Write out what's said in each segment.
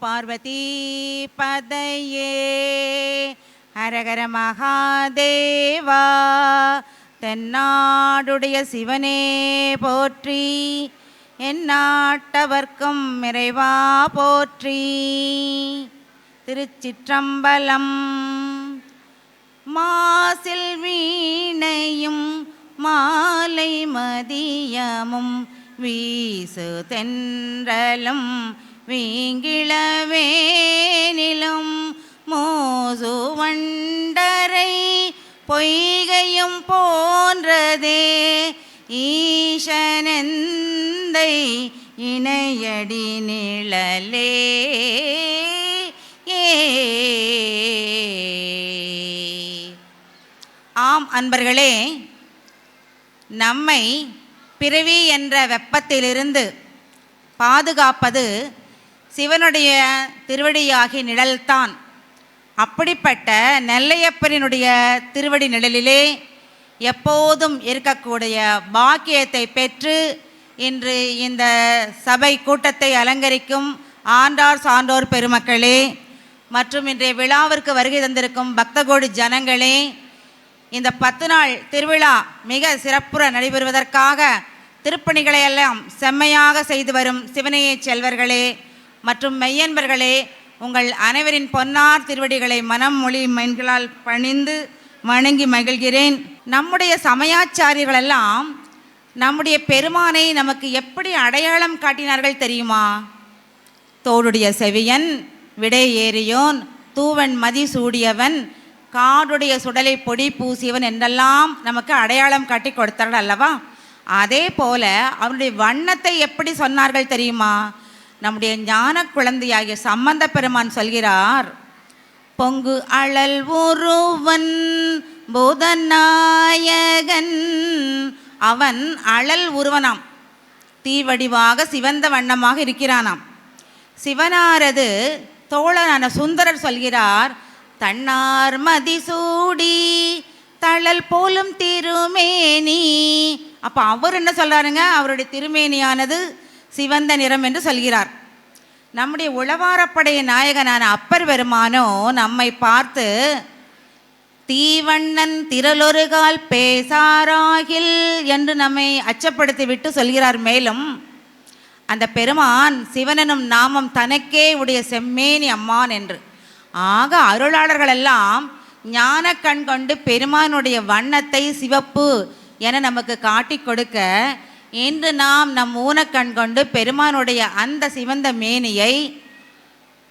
பார்வதி பதையே ஹரஹர மகாதேவா. தென்னாடுடைய சிவனே போற்றி, எந்நாட்டவர்க்கும் இறைவா போற்றி. திருச்சிற்றம்பலம். மாசில் வீணையும் மாலை மதியமும் வீசு தென்றலும் வீங்கிளவேனிலும் மோசு வண்டரை பொய்கையும் போன்றதே ஈசனெந்தை இணையடி நிழலே. ஆம் அன்பர்களே, நம்மை பிறவி என்ற வெப்பத்திலிருந்து பாதுகாப்பது சிவனுடைய திருவடியாகி நிழல்தான். அப்படிப்பட்ட நெல்லையப்பரினுடைய திருவடி நிழலிலே எப்போதும் இருக்கக்கூடிய பாக்கியத்தை பெற்று இன்று இந்த சபை கூட்டத்தை அலங்கரிக்கும் ஆண்டார் சான்றோர் பெருமக்களே மற்றும் இன்றைய விழாவிற்கு வருகை தந்திருக்கும் பக்தகோடி ஜனங்களே, இந்த 10 நாள் திருவிழா மிக சிறப்புற நடைபெறுவதற்காக திருப்பணிகளை எல்லாம் செம்மையாக செய்து வரும் சிவனைய செல்வர்களே மற்றும் மெய்யன்பர்களே, உங்கள் அனைவரின் பொன்னார் திருவடிகளை மனம் மொழி மைண்களால் பணிந்து வணங்கி மகிழ்கிறேன். நம்முடைய சமயாச்சாரியர்களெல்லாம் நம்முடைய பெருமானை நமக்கு எப்படி அடையாளம் காட்டினார்கள் தெரியுமா? தோடுடைய செவியன், விடை ஏறியோன், தூவன் மதி சூடியவன், காடுடைய சுடலை பொடி பூசியவன் என்றெல்லாம் நமக்கு அடையாளம் காட்டி கொடுத்தார்கள் அல்லவா? அதே போல அவருடைய வண்ணத்தை எப்படி சொன்னார்கள் தெரியுமா? நம்முடைய ஞான குழந்தையாகிய சம்பந்த பெருமான் சொல்கிறார், பொங்கு அழல் ஒருவன் பூதநாயகன். அவன் அழல் உருவனாம், தீவடிவாக சிவந்த வண்ணமாக இருக்கிறானாம். சிவனாரது தோழனான சுந்தரர் சொல்கிறார், தன்னார் மதிசூடி தழல் போலும் திருமேனி. அப்போ அவர் என்ன சொல்கிறாருங்க? அவருடைய திருமேனியானது சிவந்த நிறம் என்று சொல்கிறார். நம்முடைய உளவாரப்படைய நாயகனான அப்பர் பெருமானோ நம்மை பார்த்து தீவண்ணன் திரளொருகால் பேசாராகில் என்று நம்மை அச்சப்படுத்தி விட்டு சொல்கிறார். மேலும் அந்த பெருமான் சிவனனும் நாமம் தனக்கே உடைய செம்மேனி அம்மான் என்று. ஆக அருளாளர்கள் எல்லாம் ஞான கண் கொண்டு பெருமானுடைய வண்ணத்தை சிவப்பு என நமக்கு காட்டி கொடுக்க, இன்று நாம் நம் ஊனக்கண் கொண்டு பெருமானுடைய அந்த சிவந்த மேனியை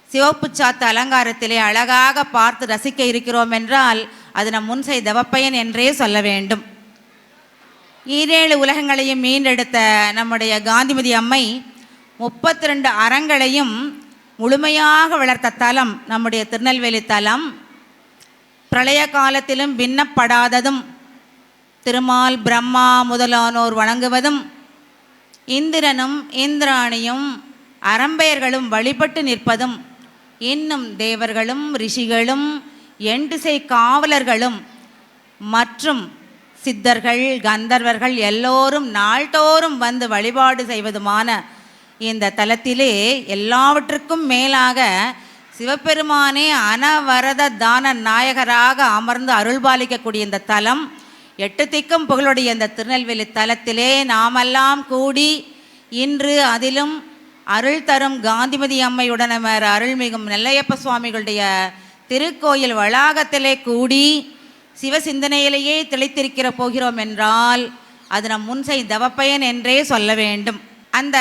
சிவப்பு சாத்து அலங்காரத்திலே அழகாக பார்த்து ரசிக்க இருக்கிறோம் என்றால் அது நம் முன்சை தவப்பயன் என்றே சொல்ல வேண்டும். 7 உலகங்களையும் மீண்டெடுத்த நம்முடைய காந்திமதி அம்மை 32 அறங்களையும் முழுமையாக வளர்த்த தலம் நம்முடைய திருநெல்வேலி தலம். பிரளய காலத்திலும் பின்னப்படாததும், திருமால் பிரம்மா முதலானோர் வணங்குவதும், இந்திரனும் இந்திராணியும் அறம்பெயர்களும் வழிபட்டு நிற்பதும், இன்னும் தேவர்களும் ரிஷிகளும் எண்டிசை காவலர்களும் மற்றும் சித்தர்கள் கந்தர்வர்கள் எல்லோரும் நாள்தோறும் வந்து வழிபாடு செய்வதுமான இந்த தலத்திலே எல்லாவற்றுக்கும் மேலாக சிவபெருமானே அனவரத தான நாயகராக அமர்ந்து அருள்பாலிக்கக்கூடிய இந்த தலம், 8 திக்கும் புகழுடைய இந்த திருநெல்வேலி தலத்திலே நாமெல்லாம் கூடி இன்று அதிலும் அருள் தரும் காந்திமதி அம்மையுடனவர் அருள்மிகும் நெல்லையப்ப சுவாமிகளுடைய திருக்கோயில் வளாகத்திலே கூடி சிவசிந்தனையிலேயே திளைத்திருக்கிற போகிறோம் என்றால் அது நம் முன்சை தவப்பயன் என்றே சொல்ல வேண்டும். அந்த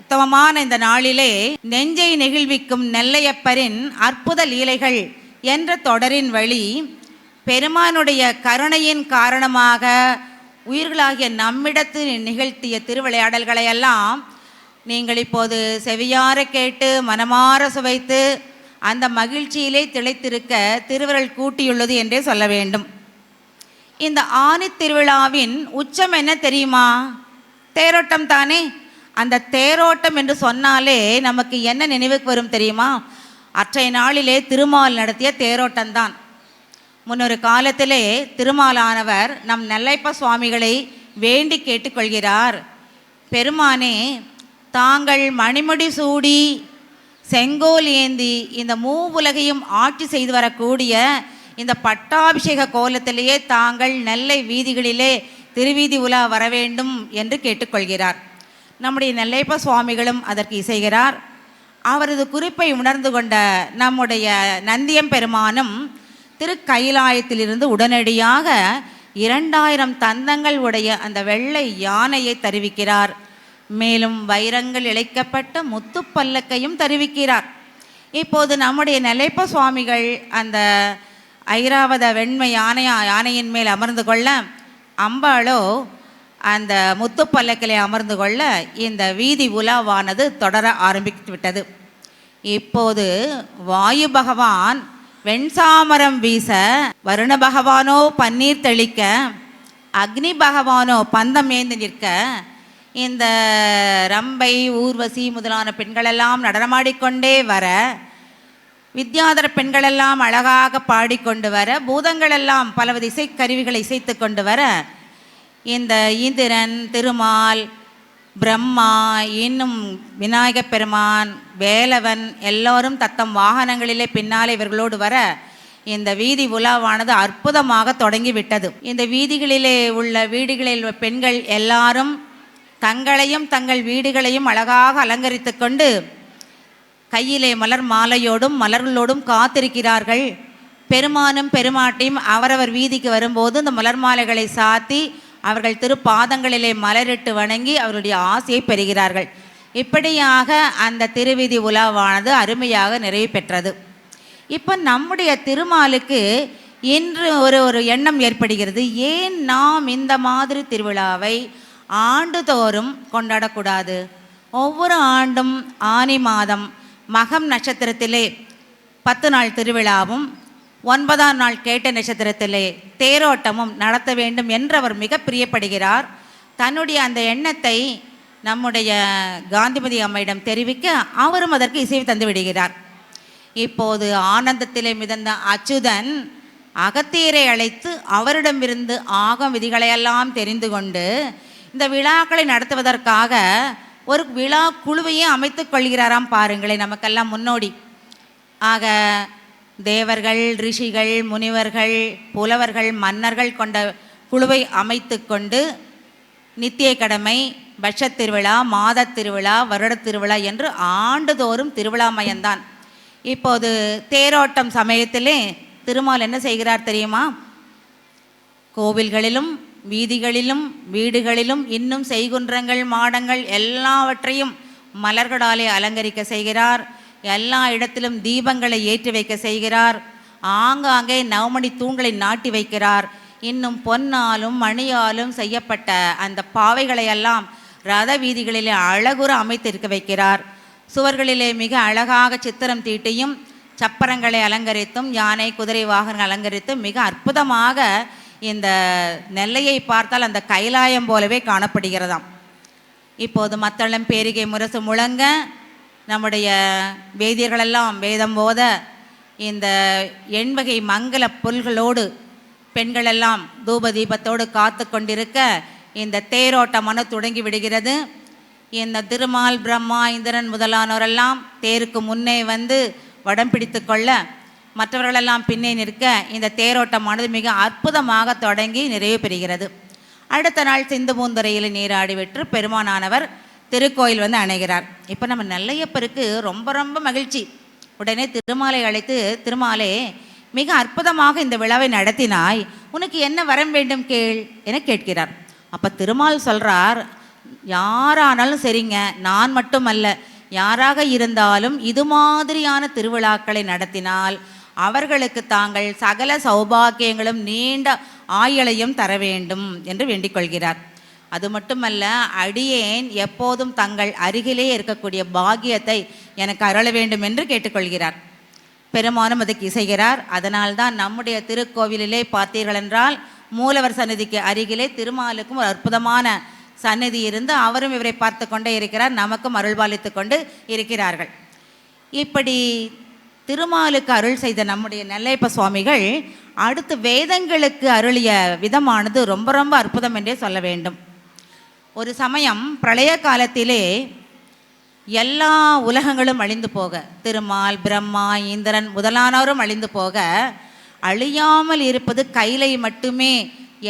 உத்தமமான இந்த நாளிலே நெஞ்சை நெகிழ்விக்கும் நெல்லையப்பரின் அற்புத லீலைகள் என்ற தொடரின் வழி பெருமானுடைய கருணையின் காரணமாக உயிர்களாகிய நம்மிடத்து நிகழ்த்திய திருவிளையாடல்களையெல்லாம் நீங்கள் இப்போது செவியார கேட்டு மனமாற சுவைத்து அந்த மகிழ்ச்சியிலே திளைத்திருக்க திருவிரல் கூட்டியுள்ளது என்றே சொல்ல வேண்டும். இந்த ஆனி திருவிழாவின் உச்சம் என்ன தெரியுமா? தேரோட்டம் தானே. அந்த தேரோட்டம் என்று சொன்னாலே நமக்கு என்ன நினைவுக்கு வரும் தெரியுமா? அற்றைய நாளிலே திருமால் நடத்திய தேரோட்டம்தான். முன்னொரு காலத்திலே திருமாலானவர் நம் நெல்லையப்ப சுவாமிகளை வேண்டி கேட்டுக்கொள்கிறார், பெருமானே தாங்கள் மணிமுடி சூடி செங்கோல் ஏந்தி இந்த மூவுலகையும் ஆட்சி செய்து வரக்கூடிய இந்த பட்டாபிஷேக கோலத்திலேயே தாங்கள் நெல்லை வீதிகளிலே திருவீதி உலா வர வேண்டும் என்று கேட்டுக்கொள்கிறார். நம்முடைய நெல்லையப்ப சுவாமிகளும் அதற்கு இசைகிறார். அவரது குறிப்பை உணர்ந்து கொண்ட நம்முடைய நந்தியம் பெருமானும் திருக்கயிலாயத்திலிருந்து உடனடியாக 2000 தந்தங்கள் உடைய அந்த வெள்ளை யானையை தருவிக்கிறார். மேலும் வைரங்கள் இழைக்கப்பட்ட முத்து பல்லக்கையும் தருவிக்கிறார். இப்போது நம்முடைய நெல்லையப்ப சுவாமிகள் அந்த ஐராவத வெண்மை யானையின் மேல் அமர்ந்து கொள்ள, அம்பாளோ அந்த முத்து பல்லக்கிலே அமர்ந்து கொள்ள இந்த வீதி உலாவானது தொடர ஆரம்பித்து விட்டது. இப்போது வாயு பகவான் வெண்சாமரம் வீச, வருண பகவானோ பன்னீர் தெளிக்க, அக்னி பகவானோ பந்தம் ஏந்து நிற்க, இந்த ரம்பை ஊர்வசி முதலான பெண்களெல்லாம் நடனமாடிக்கொண்டே வர, வித்யாதர பெண்களெல்லாம் அழகாக பாடிக்கொண்டு வர, பூதங்களெல்லாம் பலவித இசைக்கருவிகளை இசைத்து கொண்டு வர, இந்த இந்திரன், திருமால், பிரம்மா, இன்னும் விநாயகப் பெருமான், வேலவன் எல்லோரும் தத்தம் வாகனங்களிலே பின்னாலே இவர்களோடு வர இந்த வீதி உலாவானது அற்புதமாக தொடங்கிவிட்டது. இந்த வீதிகளிலே உள்ள வீடுகளில் பெண்கள் எல்லாரும் தங்களையும் தங்கள் வீடுகளையும் அழகாக அலங்கரித்து கொண்டு கையிலே மலர் மாலையோடும் மலர்களோடும் காத்திருக்கிறார்கள். பெருமானும் பெருமாட்டியும் அவரவர் வீதிக்கு வரும்போது இந்த மலர் மாலைகளை சாத்தி அவர்கள் திருப்பாதங்களிலே மலரிட்டு வணங்கி அவருடைய ஆசையை பெறுகிறார்கள். இப்படியாக அந்த திருவீதி உலாவானது அருமையாக நிறைவு பெற்றது. இப்போ நம்முடைய திருமாலுக்கு இன்று ஒரு எண்ணம் ஏற்படுகிறது. ஏன் நாம் இந்த மாதிரி திருவிழாவை ஆண்டுதோறும் கொண்டாடக்கூடாது? ஒவ்வொரு ஆண்டும் ஆனி மாதம் மகம் நட்சத்திரத்திலே 10 நாள் திருவிழாவும் 9ஆம் நாள் கேட்ட நட்சத்திரத்திலே தேரோட்டமும் நடத்த வேண்டும் என்று அவர் மிக பிரியப்படுகிறார். தன்னுடைய அந்த எண்ணத்தை நம்முடைய காந்திமதி அம்மையிடம் தெரிவிக்க அவரும் அதற்கு இசைவு தந்து விடுகிறார். இப்போது ஆனந்தத்திலே மிதந்த அச்சுதன் அகத்தியரை அழைத்து அவரிடமிருந்து ஆகம் விதிகளையெல்லாம் தெரிந்து கொண்டு இந்த விழாக்களை நடத்துவதற்காக ஒரு விழா குழுவையே அமைத்து கொள்கிறாராம். பாருங்களேன், நமக்கெல்லாம் முன்னோடி. ஆக தேவர்கள், ரிஷிகள், முனிவர்கள், புலவர்கள், மன்னர்கள் கொண்ட குழுவை அமைத்து கொண்டு நித்திய கடமை, பட்ச திருவிழா, மாத திருவிழா, வருட திருவிழா என்று ஆண்டுதோறும் திருவிழா மயம்தான். இப்போது தேரோட்டம் சமயத்திலே திருமால் என்ன செய்கிறார் தெரியுமா? கோவில்களிலும் வீதிகளிலும் வீடுகளிலும் இன்னும் செய்குன்றங்கள், மாடங்கள் எல்லாவற்றையும் மலர்களாலே அலங்கரிக்க செய்கிறார். எல்லா இடத்திலும் தீபங்களை ஏற்றி வைக்க செய்கிறார். ஆங்காங்கே நவமணி தூண்களை நாட்டி வைக்கிறார். இன்னும் பொன்னாலும் மணியாலும் செய்யப்பட்ட அந்த பாவைகளையெல்லாம் ரத வீதிகளிலே அழகுற அமைத்திருக்க வைக்கிறார். சுவர்களிலே மிக அழகாக சித்திரம் தீட்டியும் சப்பரங்களை அலங்கரித்தும் யானை, குதிரை வாகனங்கள் அலங்கரித்தும் மிக அற்புதமாக இந்த நெல்லையை பார்த்தால் அந்த கைலாயம் போலவே காணப்படுகிறதாம். இப்போது மத்தளம், பேரிகை, முரசு முழங்க நம்முடைய வேதியர்களெல்லாம் வேதம் போத இந்த எண்வகை மங்கள பொருள்களோடு பெண்களெல்லாம் தூப தீபத்தோடு காத்து கொண்டிருக்க இந்த தேரோட்டமான தொடங்கி விடுகிறது. இந்த திருமால், பிரம்மா, இந்திரன் முதலானோரெல்லாம் தேருக்கு முன்னே வந்து வடம் பிடித்து கொள்ள மற்றவர்களெல்லாம் பின்னே நிற்க இந்த தேரோட்டமானது மிக அற்புதமாக தொடங்கி நிறைவு பெறுகிறது. அடுத்த நாள் சிந்து பூந்துறையில் நீராடி விட்டு பெருமானானவர் திருக்கோயில் வந்து அணைகிறார். இப்போ நம்ம நெல்லையப்பருக்கு ரொம்ப ரொம்ப மகிழ்ச்சி. உடனே திருமாலை அழைத்து, திருமாலே மிக அற்புதமாக இந்த விழாவை நடத்தினாய், உனக்கு என்ன வரம் வேண்டும் கேள் என கேட்கிறார். அப்போ திருமால் சொல்கிறார், யாரானாலும் சரிங்க, நான் மட்டுமல்ல, யாராக இருந்தாலும் இது மாதிரியான திருவிழாக்களை நடத்தினால் அவர்களுக்கு தாங்கள் சகல சௌபாக்கியங்களும் நீண்ட ஆயுளையும் தர வேண்டும் என்று வேண்டிக் கொள்கிறார். அது மட்டுமல்ல, அடியேன் எப்போதும் தங்கள் அருகிலே இருக்கக்கூடிய பாக்கியத்தை எனக்கு அருள வேண்டும் என்று கேட்டுக்கொள்கிறார். பெருமானும் அதுக்கு இசைகிறார். அதனால்தான் நம்முடைய திருக்கோவிலிலே பார்த்தீர்கள் என்றால் மூலவர் சன்னதிக்கு அருகிலே திருமாலுக்கும் ஒரு அற்புதமான சன்னதி இருந்து அவரும் இவரை பார்த்து கொண்டே இருக்கிறார், நமக்கும் அருள்பாலித்து கொண்டு இருக்கிறார்கள். இப்படி திருமாலுக்கு அருள் செய்த நம்முடைய நெல்லையப்ப சுவாமிகள் அடுத்து வேதங்களுக்கு அருளிய விதமானது ரொம்ப ரொம்ப அற்புதம் என்றே சொல்ல வேண்டும். ஒரு சமயம் பிரளய காலத்திலே எல்லா உலகங்களும் அழிந்து போக, திருமால், பிரம்மா, இந்திரன் முதலானோரும் அழிந்து போக, அழியாமல் இருப்பது கைலை மட்டுமே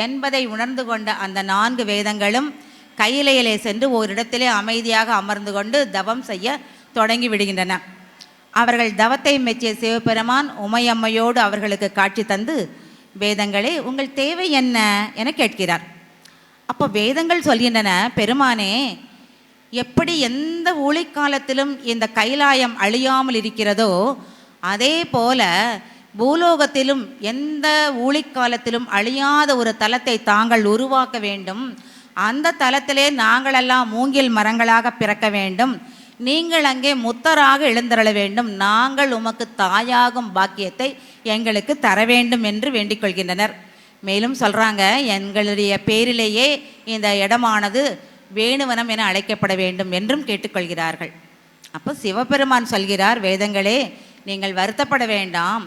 என்பதை உணர்ந்து கொண்ட அந்த 4 வேதங்களும் கைலையிலே சென்று ஓரிடத்திலே அமைதியாக அமர்ந்து கொண்டு தவம் செய்ய தொடங்கி விடுகின்றன. அவர்கள் தவத்தை மெச்சிய சிவபெருமான் உமையம்மையோடு அவர்களுக்கு காட்சி தந்து, வேதங்களே உங்கள் தேவை என்ன என கேட்கிறார். அப்போ வேதங்கள் சொல்கின்றன, பெருமானே, எப்படி எந்த ஊழிக்காலத்திலும் இந்த கைலாயம் அழியாமல் இருக்கிறதோ அதே போல பூலோகத்திலும் எந்த ஊழிக்காலத்திலும் அழியாத ஒரு தலத்தை தாங்கள் உருவாக்க வேண்டும். அந்த தலத்திலே நாங்களெல்லாம் மூங்கில் மரங்களாக பிறக்க வேண்டும். நீங்கள் அங்கே முத்தராக எழுந்தருள வேண்டும். நாங்கள் உமக்கு தாயாகும் பாக்கியத்தை எங்களுக்கு தர வேண்டும் என்று வேண்டிக் கொள்கின்றனர். மேலும் சொல்கிறாங்க, எங்களுடைய பேரிலேயே இந்த இடமானது வேணுவனம் என அழைக்கப்பட வேண்டும் என்றும் கேட்டுக்கொள்கிறார்கள். அப்போ சிவபெருமான் சொல்கிறார், வேதங்களே நீங்கள் வருத்தப்பட வேண்டாம்.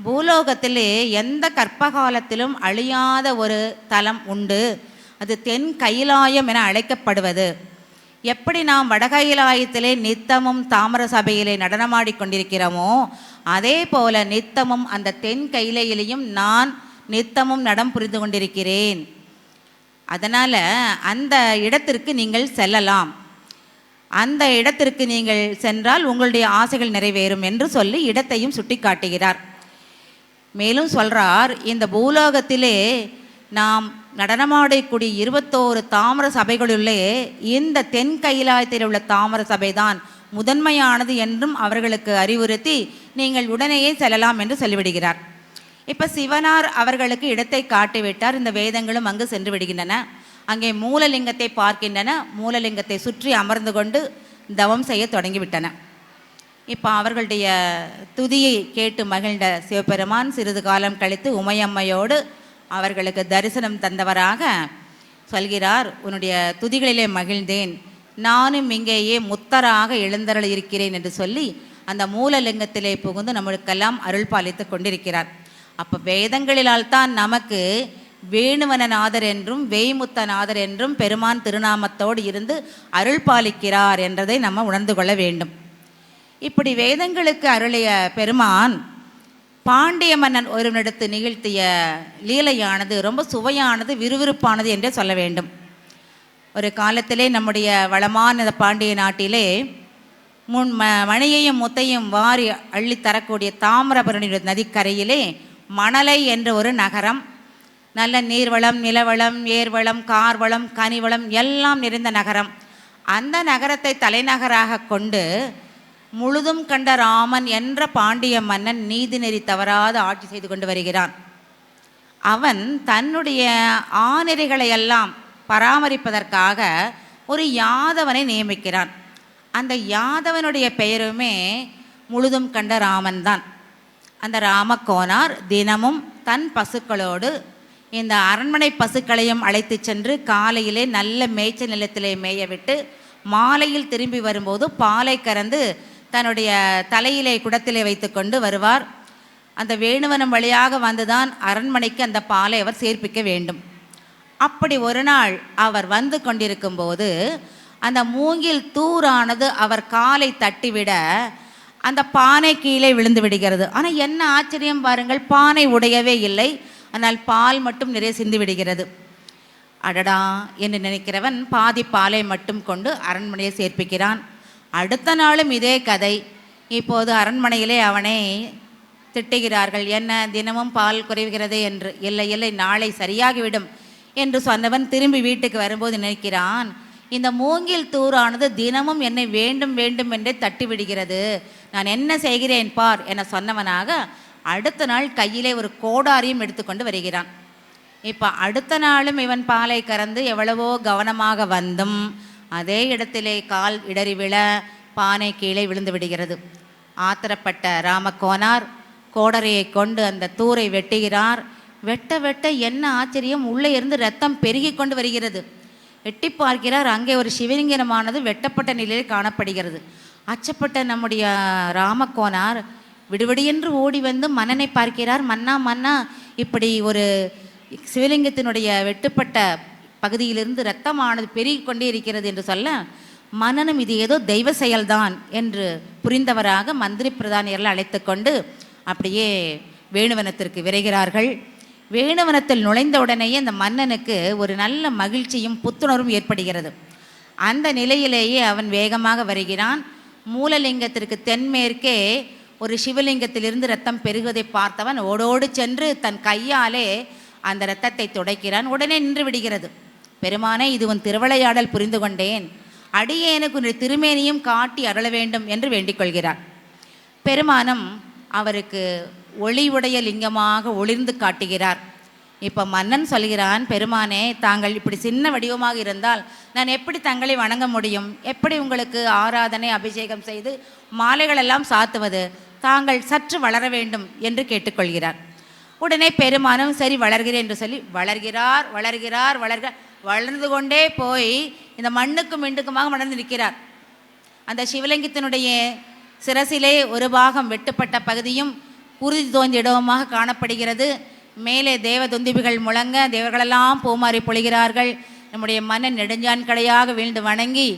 பூலோகத்திலே எந்த கற்பகாலத்திலும் அழியாத ஒரு தலம் உண்டு. அது தென் கைலாயம் என அழைக்கப்படுவது. எப்படி நாம் வடகைலாயத்திலே நித்தமும் தாமர சபையிலே நடனமாடிக்கொண்டிருக்கிறோமோ அதே போல நித்தமும் அந்த தென் கைலையிலையும் நான் நித்தமும் நடம் புரிந்து கொண்டிருக்கிறேன். அதனால் அந்த இடத்திற்கு நீங்கள் செல்லலாம். அந்த இடத்திற்கு நீங்கள் சென்றால் உங்களுடைய ஆசைகள் நிறைவேறும் என்று சொல்லி இடத்தையும் சுட்டி காட்டுகிறார். மேலும் சொல்கிறார், இந்த பூலோகத்திலே நாம் நடனமாடக்கூடிய 21 தாமர சபைகளுள்ளே இந்த தென் கைலாயத்தில் உள்ள தாமர சபைதான் முதன்மையானது என்றும் அவர்களுக்கு அறிவுறுத்தி நீங்கள் உடனேயே செல்லலாம் என்று சொல்லிவிடுகிறார். இப்போ சிவனார் அவர்களுக்கு இடத்தை காட்டிவிட்டார். இந்த வேதங்களும் அங்கு சென்று விடுகின்றன. அங்கே மூலலிங்கத்தை பார்க்கின்றன. மூலலிங்கத்தை சுற்றி அமர்ந்து கொண்டு தவம் செய்ய தொடங்கிவிட்டன. இப்போ அவர்களுடைய துதியை கேட்டு மகிழ்ந்த சிவபெருமான் சிறிது காலம் கழித்து உமையம்மையோடு அவர்களுக்கு தரிசனம் தந்தவராக சொல்கிறார், உன்னுடைய துதிகளிலே மகிழ்ந்தேன், நானும் இங்கேயே முத்தராக எழுந்தருள் இருக்கிறேன் என்று சொல்லி அந்த மூலலிங்கத்திலே புகுந்து நம்மளுக்கெல்லாம் அருள் பாலித்து கொண்டிருக்கிறார். அப்போ வேதங்களிலால் தான் நமக்கு வேணுவனநாதர் என்றும் வேய்முத்தநாதர் என்றும் பெருமான் திருநாமத்தோடு இருந்து அருள் பாலிக்கிறார் என்றதை நம்ம உணர்ந்து கொள்ள வேண்டும். இப்படி வேதங்களுக்கு அருளிய பெருமான் பாண்டிய மன்னன் ஒருவனிடத்து நிகழ்த்திய லீலையானது ரொம்ப சுவையானது, விறுவிறுப்பானது என்றே சொல்ல வேண்டும். ஒரு காலத்திலே நம்முடைய வளமான பாண்டிய நாட்டிலே மணியையும் முத்தையும் வாரி அள்ளி தரக்கூடிய தாமிரபரணி நதிக்கரையிலே மணலை என்ற ஒரு நகரம், நல்ல நீர்வளம், நிலவளம், ஏர்வளம், கார்வளம், கனிவளம் எல்லாம் நிறைந்த நகரம். அந்த நகரத்தை தலைநகராக கொண்டு முழுதும் கண்ட ராமன் என்ற பாண்டிய மன்னன் நீதிநெறி தவறாத ஆட்சி செய்து கொண்டு வருகிறான். அவன் தன்னுடைய ஆநெறிகளை எல்லாம் பராமரிப்பதற்காக ஒரு யாதவனை நியமிக்கிறான். அந்த யாதவனுடைய பெயருமே முழுதும் கண்ட ராமன் தான். அந்த ராமக்கோனார் தினமும் தன் பசுக்களோடு இந்த அரண்மனை பசுக்களையும் அழைத்து சென்று காலையிலே நல்ல மேய்ச்சல் நிலத்திலே மேய விட்டு மாலையில் திரும்பி வரும்போது பாலை கறந்து தன்னுடைய தலையிலே குடத்திலே வைத்து கொண்டு வருவார். அந்த வேணுவனம் வழியாக வந்துதான் அரண்மனைக்கு அந்த பாலை அவர் சேர்ப்பிக்க வேண்டும். அப்படி ஒரு நாள் அவர் வந்து கொண்டிருக்கும்போது அந்த மூங்கில் தூரானது அவர் காலை தட்டிவிட அந்த பானை கீழே விழுந்து விடுகிறது. ஆனால் என்ன ஆச்சரியம் பாருங்கள், பானை உடையவே இல்லை, ஆனால் பால் மட்டும் நிறைய சிந்து விடுகிறது. அடடா என்று நினைக்கிறவன் பாதி பாலை மட்டும் கொண்டு அரண்மனையை சேர்ப்பிக்கிறான். அடுத்த நாளும் இதே கதை. இப்போது அரண்மனையிலே அவனை திட்டுகிறார்கள், என்ன தினமும் பால் குறைவுகிறதே என்று. இல்லை இல்லை, நாளை சரியாகிவிடும் என்று சொன்னவன் திரும்பி வீட்டுக்கு வரும்போது நினைக்கிறான், இந்த மூங்கில் தூரானது தினமும் என்னை வேண்டும் வேண்டும் என்றே தட்டி விடுகிறது, நான் என்ன செய்கிறேன் பார் என சொன்னவனாக அடுத்த நாள் கையிலே ஒரு கோடாரியும் எடுத்துக்கொண்டு வருகிறான். இப்போ அடுத்த நாளும் இவன் பாலை கறந்து எவ்வளவோ கவனமாக வந்தும் அதே இடத்திலே கால் இடறி விழ பானை கீழே விழுந்து விடுகிறது. ஆத்திரப்பட்ட ராமக்கோனார் கோடரையை கொண்டு அந்த தூரை வெட்டுகிறார். வெட்ட வெட்ட என்ன ஆச்சரியம், உள்ளே இருந்து ரத்தம் பெருகி கொண்டு வருகிறது. எட்டி பார்க்கிறார், அங்கே ஒரு சிவலிங்கமானது வெட்டப்பட்ட நிலையில் காணப்படுகிறது. அச்சப்பட்ட நம்முடைய ராமக்கோனார் விடுவிடியென்று ஓடி வந்து மன்னனை பார்க்கிறார். மன்னா மன்னா, இப்படி ஒரு சிவலிங்கத்தினுடைய வெட்டுப்பட்ட பகுதியிலிருந்து இரத்தமானது பெருகி கொண்டே இருக்கிறது என்று சொல்ல, மன்னனும் இது ஏதோ தெய்வ செயல்தான் என்று புரிந்தவராக மந்திரி பிரதானியர்கள் அழைத்து கொண்டு அப்படியே வேணுவனத்திற்கு விரைகிறார்கள். வேணுவனத்தில் நுழைந்த உடனேயே அந்த மன்னனுக்கு ஒரு நல்ல மகிழ்ச்சியும் புத்துணர்வும் ஏற்படுகிறது. அந்த நிலையிலேயே அவன் வேகமாக வருகிறான். மூலலிங்கத்திற்கு தென்மேற்கே ஒரு சிவலிங்கத்திலிருந்து இரத்தம் பெருகுவதை பார்த்தவன் ஓடோடு சென்று தன் கையாலே அந்த இரத்தத்தை துடைக்கிறான். உடனே நின்று விடுகிறது. பெருமானே, இது உன் திருவிளையாடல் புரிந்து கொண்டேன், அடியேனுக்கு உன்னுடைய திருமேனியும் காட்டி அருள வேண்டும் என்று வேண்டிக் கொள்கிறார். பெருமானம் அவருக்கு ஒளிவுடைய லிங்கமாக ஒளிர்ந்து காட்டுகிறார். இப்போ மன்னன் சொல்கிறான், பெருமானே, தாங்கள் இப்படி சின்ன வடிவமாக இருந்தால் நான் எப்படி தங்களை வணங்க முடியும்? எப்படி உங்களுக்கு ஆராதனை அபிஷேகம் செய்து மாலைகள் எல்லாம் சாத்துவது? தாங்கள் சற்று வளர வேண்டும் என்று கேட்டுக்கொள்கிறார். உடனே பெருமானம் சரி வளர்கிறேன் என்று சொல்லி வளர்கிறார். வளர்ந்து கொண்டே போய் இந்த மண்ணுக்கும் மிண்டுக்குமாக வளர்ந்து நிற்கிறார். அந்த சிவலிங்கத்தினுடைய சிரசிலே ஒரு பாகம் வெட்டுப்பட்ட பகுதியும் குருதி தோன்ற இடமாக காணப்படுகிறது. மேலே தேவ துந்திபிகள் முழங்க தேவர்களெல்லாம் பூமாறி பொழிகிறார்கள். நம்முடைய மன்னன் நெடுஞ்சான் கடையாக வீழ்ந்து வணங்கி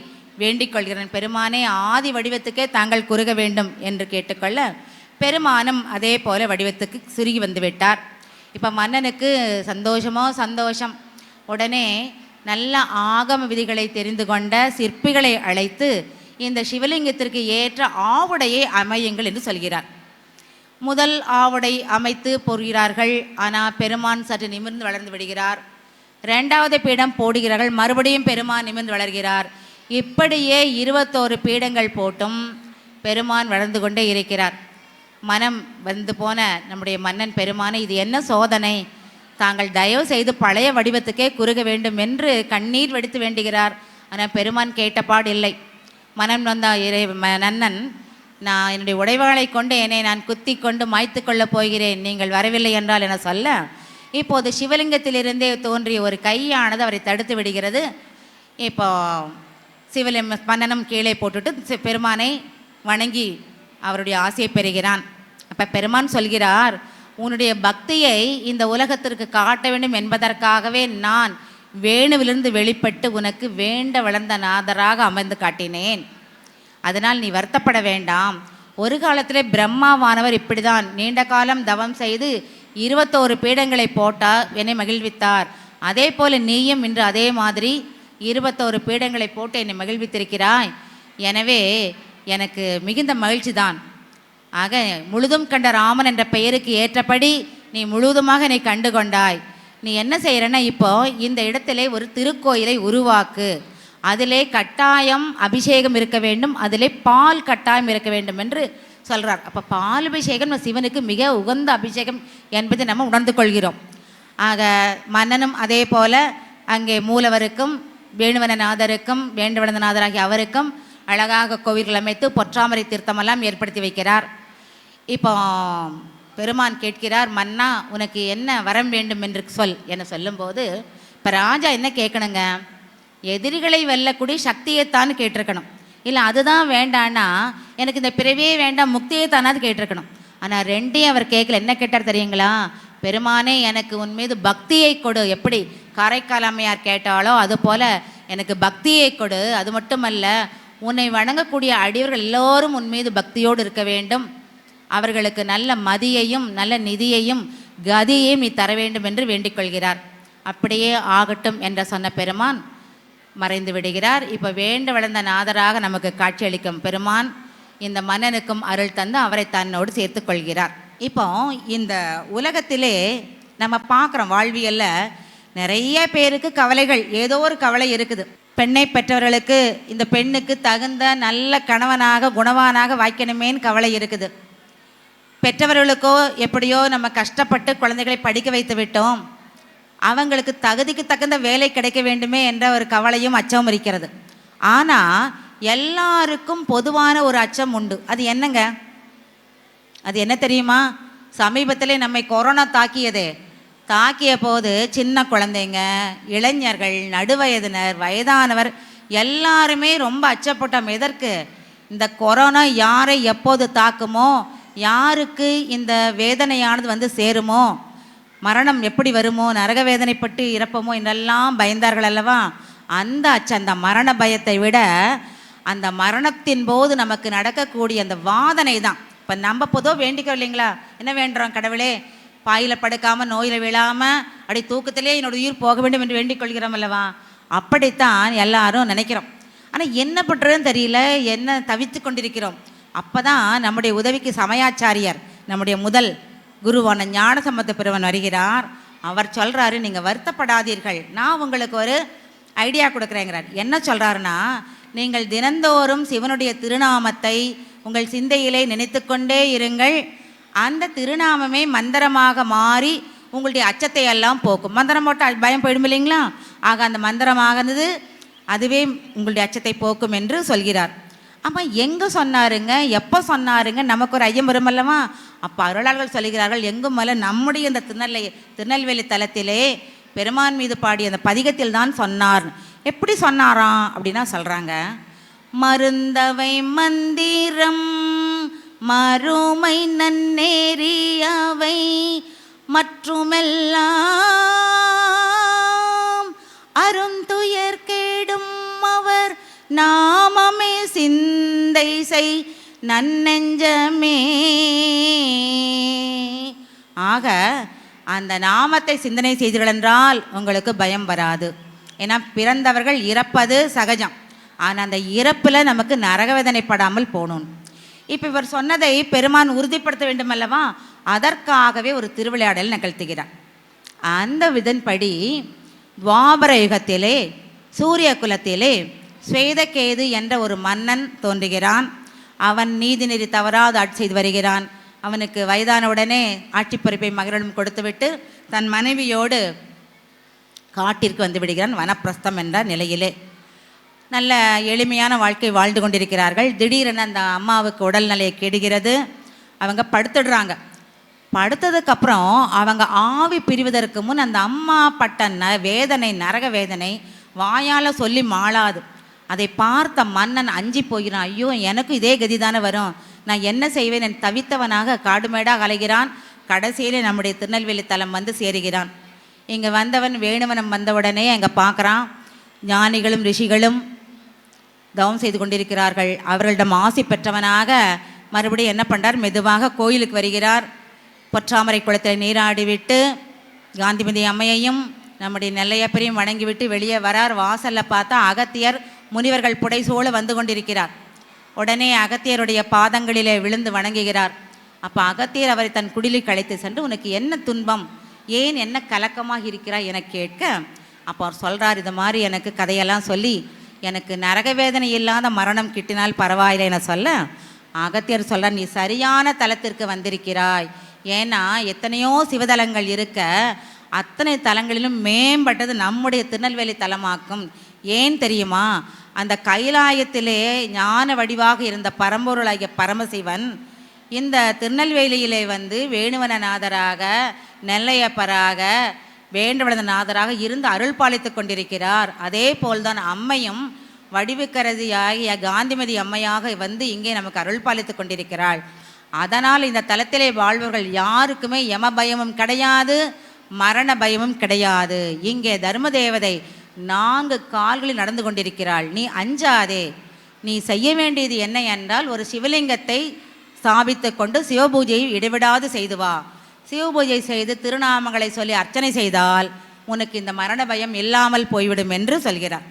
வேண்டிக் கொள்கிறான், பெருமானே, ஆதி வடிவத்துக்கே தாங்கள் குறுக வேண்டும் என்று கேட்டுக்கொள்ள பெருமானம் அதே போல வடிவத்துக்கு சுருகி வந்து விட்டார். இப்போ மன்னனுக்கு சந்தோஷம். உடனே நல்ல ஆகம விதிகளை தெரிந்து கொண்ட சிற்பிகளை அழைத்து இந்த சிவலிங்கத்திற்கு ஏற்ற ஆவுடையை அமையுங்கள் என்று சொல்கிறார். முதல் ஆவுடை அமைத்து போகிறார்கள். ஆனால் பெருமான் சற்று நிமிர்ந்து வளர்ந்து விடுகிறார். 2வது பீடம் போடுகிறார்கள். மறுபடியும் பெருமான் நிமிர்ந்து வளர்கிறார். இப்படியே 21 பீடங்கள் போட்டும் பெருமான் வளர்ந்து கொண்டே இருக்கிறார். மனம் வந்து போன நம்முடைய மன்னன், பெருமானை, இது என்ன சோதனை? தாங்கள் தயவு செய்து பழைய வடிவத்துக்கே குறுக வேண்டும் என்று கண்ணீர் வடித்து வேண்டுகிறார். ஆனால் பெருமான் கேட்டபாடு இல்லை. மனம் வந்த நன்னன், நான் என்னுடைய உடைவாளை கொண்டு என்னை நான் குத்தி கொண்டு மாய்த்து கொள்ளப் போகிறேன், நீங்கள் வரவில்லை என்றால் என சொல்ல, இப்போது சிவலிங்கத்திலிருந்தே தோன்றிய ஒரு கையானது அவரை தடுத்து விடுகிறது. இப்போ மன்னனும் கீழே போட்டுட்டு பெருமானை வணங்கி அவருடைய ஆசையை பெறுகிறான். அப்போ பெருமான் சொல்கிறார், உன்னுடைய பக்தியை இந்த உலகத்திற்கு காட்ட வேண்டும் என்பதற்காகவே நான் வேணுவிலிருந்து வெளிப்பட்டு உனக்கு வேண்ட வளர்ந்த நாதராக அமர்ந்து காட்டினேன். அதனால் நீ வருத்தப்பட வேண்டாம். ஒரு காலத்திலே பிரம்மாவானவர் இப்படிதான் நீண்ட காலம் தவம் செய்து 21 பீடங்களை போட்டார், என்னை மகிழ்வித்தார். அதே போல நீயும் இன்று அதே மாதிரி 21 பீடங்களை போட்டு என்னை மகிழ்வித்திருக்கிறாய். எனவே எனக்கு மிகுந்த மகிழ்ச்சி தான். ஆக முழுதும் கண்ட ராமன் என்ற பெயருக்கு ஏற்றபடி நீ முழுவதுமாக என்னை கண்டு கொண்டாய். நீ என்ன செய்கிறன்னா, இப்போ இந்த இடத்திலே ஒரு திருக்கோயிலை உருவாக்கு, அதிலே கட்டாயம் அபிஷேகம் இருக்க வேண்டும், அதிலே பால் கட்டாயம் இருக்க வேண்டும் என்று சொல்கிறார். அப்போ பால் அபிஷேகம் சிவனுக்கு மிக உகந்த அபிஷேகம் என்பதை நம்ம உணர்ந்து கொள்கிறோம். ஆக மன்னனும் அதே போல அங்கே மூலவருக்கும் வேணுவனநாதருக்கும் வேண்டுவனநாதராகிய அவருக்கும் அழகாக கோவில்கள் அமைத்து பொற்றாமரை தீர்த்தமெல்லாம் ஏற்படுத்தி வைக்கிறார். இப்போ பெருமான் கேட்கிறார், மன்னா, உனக்கு என்ன வரம் வேண்டும் என்று சொல் என சொல்லும்போது, இப்போ ராஜா என்ன கேட்கணுங்க? எதிரிகளை வெல்லக்கூடிய சக்தியைத்தான் கேட்டிருக்கணும். இல்லை அதுதான் வேண்டான்னா எனக்கு இந்த பிறவியே வேண்டாம், முக்தியை தானாது கேட்டிருக்கணும். ஆனால் ரெண்டையும் அவர் கேட்கல. என்ன கேட்டார் தெரியுங்களா? பெருமானே, எனக்கு உன் மீது பக்தியை கொடு. எப்படி காரைக்கால் அம்மையார் கேட்டாலோ அதுபோல் எனக்கு பக்தியை கொடு. அது மட்டுமல்ல, உன்னை வணங்கக்கூடிய அடியவர்கள் எல்லோரும் உன் மீது பக்தியோடு இருக்க வேண்டும். அவர்களுக்கு நல்ல மதியையும் நல்ல நிதியையும் கதியையும் நீ தர வேண்டும் என்று வேண்டிக் கொள்கிறார். அப்படியே ஆகட்டும் என்ற சொன்ன பெருமான் மறைந்து விடுகிறார். இப்போ வேண்ட வளர்ந்த நாதராக நமக்கு காட்சியளிக்கும் பெருமான் இந்த மன்னனுக்கும் அருள் தந்து அவரை தன்னோடு சேர்த்து கொள்கிறார். இப்போ இந்த உலகத்திலே நம்ம பார்க்குறோம், வாழ்வியலில் நிறைய பேருக்கு கவலைகள், ஏதோ ஒரு கவலை இருக்குது. பெண்ணை பெற்றவர்களுக்கு இந்த பெண்ணுக்கு தகுந்த நல்ல கணவனாக குணவானாக வாய்க்கணுமேன்னு கவலை இருக்குது. பெற்றவர்களுக்கோ எப்படியோ நம்ம கஷ்டப்பட்டு குழந்தைகளை படிக்க வைத்து விட்டோம், அவங்களுக்கு தகுதிக்கு தகுந்த வேலை கிடைக்க வேண்டுமே என்ற ஒரு கவலையும் அச்சமும் இருக்கிறது. ஆனால் எல்லாருக்கும் பொதுவான ஒரு அச்சம் உண்டு. அது என்னங்க? அது என்ன தெரியுமா? சமீபத்தில் நம்மை கொரோனா தாக்கிய போது சின்ன குழந்தைங்க, இளைஞர்கள், நடுவயதினர், வயதானவர் எல்லாருமே ரொம்ப அச்சப்பட்டோம். எதற்கு? இந்த கொரோனா யாரை எப்போது தாக்குமோ, யாருக்கு இந்த வேதனையானது வந்து சேருமோ, மரணம் எப்படி வருமோ, நரக வேதனைப்பட்டு இறப்போமோ என்றெல்லாம் பயந்தார்கள் அல்லவா? அந்த அச்சம், அந்த மரண பயத்தை விட அந்த மரணத்தின் போது நமக்கு நடக்கக்கூடிய அந்த வாதனை தான். இப்போ நம்ம பொதுவாக வேண்டிக்கிறோம் இல்லைங்களா, என்ன வேண்டுறோம், கடவுளே பாயில் படுக்காமல் நோயில் விழாமல் அப்படி தூக்கத்திலே என்னோட உயிர் போக வேண்டும் என்று வேண்டிக் கொள்கிறோம் அல்லவா. அப்படித்தான் எல்லாரும் நினைக்கிறோம். ஆனால் என்ன பண்ணுறதுன்னு தெரியல, என்ன தவித்து கொண்டிருக்கிறோம். அப்போ தான் நம்முடைய உதவிக்கு சமயாச்சாரியர், நம்முடைய முதல் குருவான ஞானசம்பந்த பெருமான் வருகிறார். அவர் சொல்கிறாரு, நீங்கள் வருத்தப்படாதீர்கள், நான் உங்களுக்கு ஒரு ஐடியா கொடுக்குறேங்கிறார். என்ன சொல்கிறாருன்னா, நீங்கள் தினந்தோறும் சிவனுடைய திருநாமத்தை உங்கள் சிந்தையிலே நினைத்து கொண்டே இருங்கள். அந்த திருநாமமே மந்திரமாக மாறி உங்களுடைய அச்சத்தை எல்லாம் போக்கும். மந்திரம் போட்டால் பயம் போயிடும் இல்லைங்களா, ஆக அந்த மந்திரமானது அதுவே உங்களுடைய அச்சத்தை போக்கும் என்று சொல்கிறார். அப்போ எங்கே சொன்னாருங்க, எப்போ சொன்னாருங்க, நமக்கு ஒரு ஐயம் வரும் அல்லவா. அப்போ அருளாளர்கள் சொல்கிறார்கள், எங்கும் அல்ல நம்முடைய இந்த திருநெல்வேலி தலத்திலே பெருமான் மீது பாடிய அந்த பதிகத்தில் தான் சொன்னார். எப்படி சொன்னாராம் அப்படின்னா சொல்கிறாங்க, மருந்தவை மந்திரம் மறுமை நன்னேறியவை மற்றுமெல்லாம் அருந்துயர் கேடும் அவர் நாமமே சிந்தை செய் நன்னெஞ்சமே. ஆக அந்த நாமத்தை சிந்தனை செய்தீர்கள் என்றால் உங்களுக்கு பயம் வராது. ஏன்னா பிறந்தவர்கள் இறப்பது சகஜம், ஆனால் அந்த இறப்பில் நமக்கு நரகவேதனைப்படாமல் போகணும். இப்போ இவர் சொன்னதை பெருமான் உறுதிப்படுத்த வேண்டும் அல்லவா, அதற்காகவே ஒரு திருவிளையாடல் நிகழ்த்துகிறார். அந்த விதன்படி துவாபர யுகத்திலே சூரிய குலத்திலே ஸ்வேதகேது என்ற ஒரு மன்னன் தோன்றுகிறான். அவன் நீதி நெறி தவறாது ஆட்சி செய்து வருகிறான். அவனுக்கு வயதானவுடனே ஆட்சி பொறுப்பை மகளிடம் கொடுத்துவிட்டு தன் மனைவியோடு காட்டிற்கு வந்து விடுகிறான், வனப்பிரஸ்தம் என்ற நிலையிலே. நல்ல எளிமையான வாழ்க்கை வாழ்ந்து கொண்டிருக்கிறார்கள். திடீரென அந்த அம்மாவுக்கு உடல்நிலையை கெடுகிறது. அவங்க படுத்துடுறாங்க. படுத்ததுக்கப்புறம் அவங்க ஆவி பிரிவதற்கு முன் அந்த அம்மா பட்ட வேதனை, நரக வேதனை வாயால் சொல்லி மாளாது. அதை பார்த்த மன்னன் அஞ்சி போகிறான். ஐயோ, எனக்கும் இதே கதி தானே வரும், நான் என்ன செய்வேன் என் தவித்தவனாக காடுமேடாக அலைகிறான். கடைசியிலே நம்முடைய திருநெல்வேலி தலம் வந்து சேருகிறான். இங்கே வந்தவன் வேணுவனம் வந்தவுடனே அங்கே பார்க்குறான், ஞானிகளும் ரிஷிகளும் தவம் செய்து கொண்டிருக்கிறார்கள். அவர்களிடம் ஆசி பெற்றவனாக மறுபடியும் என்ன பண்ணுறார், மெதுவாக கோயிலுக்கு வருகிறார். பொற்றாமரை குளத்தில் நீராடிவிட்டு காந்திமதி அம்மையையும் நம்முடைய நெல்லையப்பரையும் வணங்கிவிட்டு வெளியே வரார். வாசலில் பார்த்தா அகத்தியர் முனிவர்கள் புடைசூழ வந்து கொண்டிருக்கிறார். உடனே அகத்தியருடைய பாதங்களிலே விழுந்து வணங்குகிறார். அப்போ அகத்தியர் அவரை தன் குடிலுக்கு அழைத்து சென்று, உனக்கு என்ன துன்பம், ஏன் என்ன கலக்கமாக இருக்கிறாய் என கேட்க, அப்போ அவர் சொல்கிறார், இது மாதிரி எனக்கு கதையெல்லாம் சொல்லி எனக்கு நரகவேதனை இல்லாத மரணம் கிட்டினால் பரவாயில்லை என சொல்ல, அகத்தியர் சொல்கிறார், நீ சரியான தலத்திற்கு வந்திருக்கிறாய். ஏன்னா எத்தனையோ சிவதலங்கள் இருக்க, அத்தனை தலங்களிலும் மேம்பட்டது நம்முடைய திருநெல்வேலி தலமாக்கும். ஏன் தெரியுமா, அந்த கைலாயத்திலே ஞான வடிவாக இருந்த பரம்பொருளாகிய பரமசிவன் இந்த திருநெல்வேலியிலே வந்து வேணுவனநாதராக, நெல்லையப்பராக, வேண்டவளநாதராக இருந்து அருள் பாலித்து கொண்டிருக்கிறார். அதே போல்தான் அம்மையும் வடிவுக்கரசியாகிய காந்திமதி அம்மையாக வந்து இங்கே நமக்கு அருள் பாலித்து கொண்டிருக்கிறாள். அதனால் இந்த தலத்திலே வாழ்வர்கள் யாருக்குமே யம பயமும் கிடையாது, மரண பயமும் கிடையாது. இங்கே தர்ம தேவதை 4 கால்களில் நடந்து கொண்டிருக்கிறாள். நீ அஞ்சாதே. நீ செய்ய வேண்டியது என்ன என்றால், ஒரு சிவலிங்கத்தை ஸ்தாபித்து கொண்டு சிவபூஜையை இடைவிடாது செய்து வா. சிவபூஜை செய்து திருநாமங்களை சொல்லி அர்ச்சனை செய்தால் உனக்கு இந்த மரண பயம் இல்லாமல் போய்விடும் என்று சொல்கிறார்.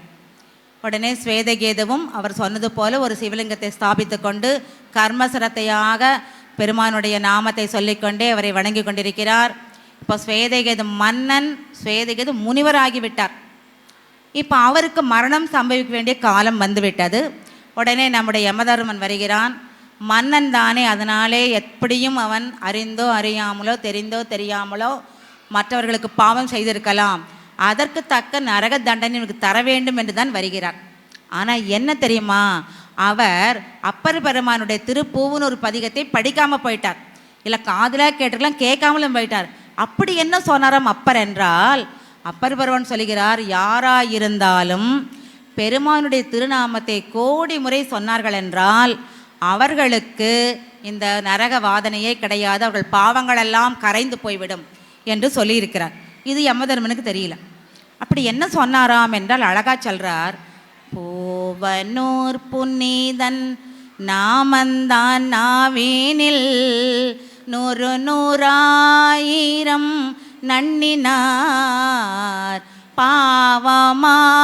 உடனே ஸ்வேதகேதுவும் அவர் சொன்னது போல ஒரு சிவலிங்கத்தை ஸ்தாபித்து கொண்டு கர்மசிரத்தையாக பெருமானுடைய நாமத்தை சொல்லிக்கொண்டே அவரை வணங்கி கொண்டிருக்கிறார். இப்போ ஸ்வேதகேது மன்னன், ஸ்வேதகேது முனிவராகிவிட்டார். இப்போ அவருக்கு மரணம் சம்பவிக்க வேண்டிய காலம் வந்துவிட்டது. உடனே நம்முடைய யமதர்மன் வருகிறான். மன்னன் தானே, அதனாலே எப்படியும் அவன் அறிந்தோ அறியாமலோ தெரிந்தோ தெரியாமலோ மற்றவர்களுக்கு பாவம் செய்திருக்கலாம். அதற்கு தக்க நரக தண்டனை எனக்கு தர வேண்டும் என்று தான் வருகிறார். ஆனால் என்ன தெரியுமா, அவர் அப்பர் பெருமானுடைய திருப்பூவனூர் பதிகத்தை படிக்காமல் போயிட்டார். இல்லை காதில் கேட்டுக்கலாம், கேட்காமலும் போயிட்டார். அப்படி என்ன சொன்னாராம் அப்பர் என்றால், அப்பர் பெருமான் சொல்கிறார், யாராயிருந்தாலும் பெருமானுடைய திருநாமத்தை கோடி முறை சொன்னார்கள் என்றால் அவர்களுக்கு இந்த நரக வாதனையே கிடையாது, அவர்கள் பாவங்களெல்லாம் கரைந்து போய்விடும் என்று சொல்லியிருக்கிறார். இது யமதர்மனுக்கு தெரியல. அப்படி என்ன சொன்னாராம் என்றால் அழகா சொல்றார், ஓவனூர் புனிதன் நாமந்தான் நாவினில் நூறு நூறாயிரம் நன்னினார் பாவமாயின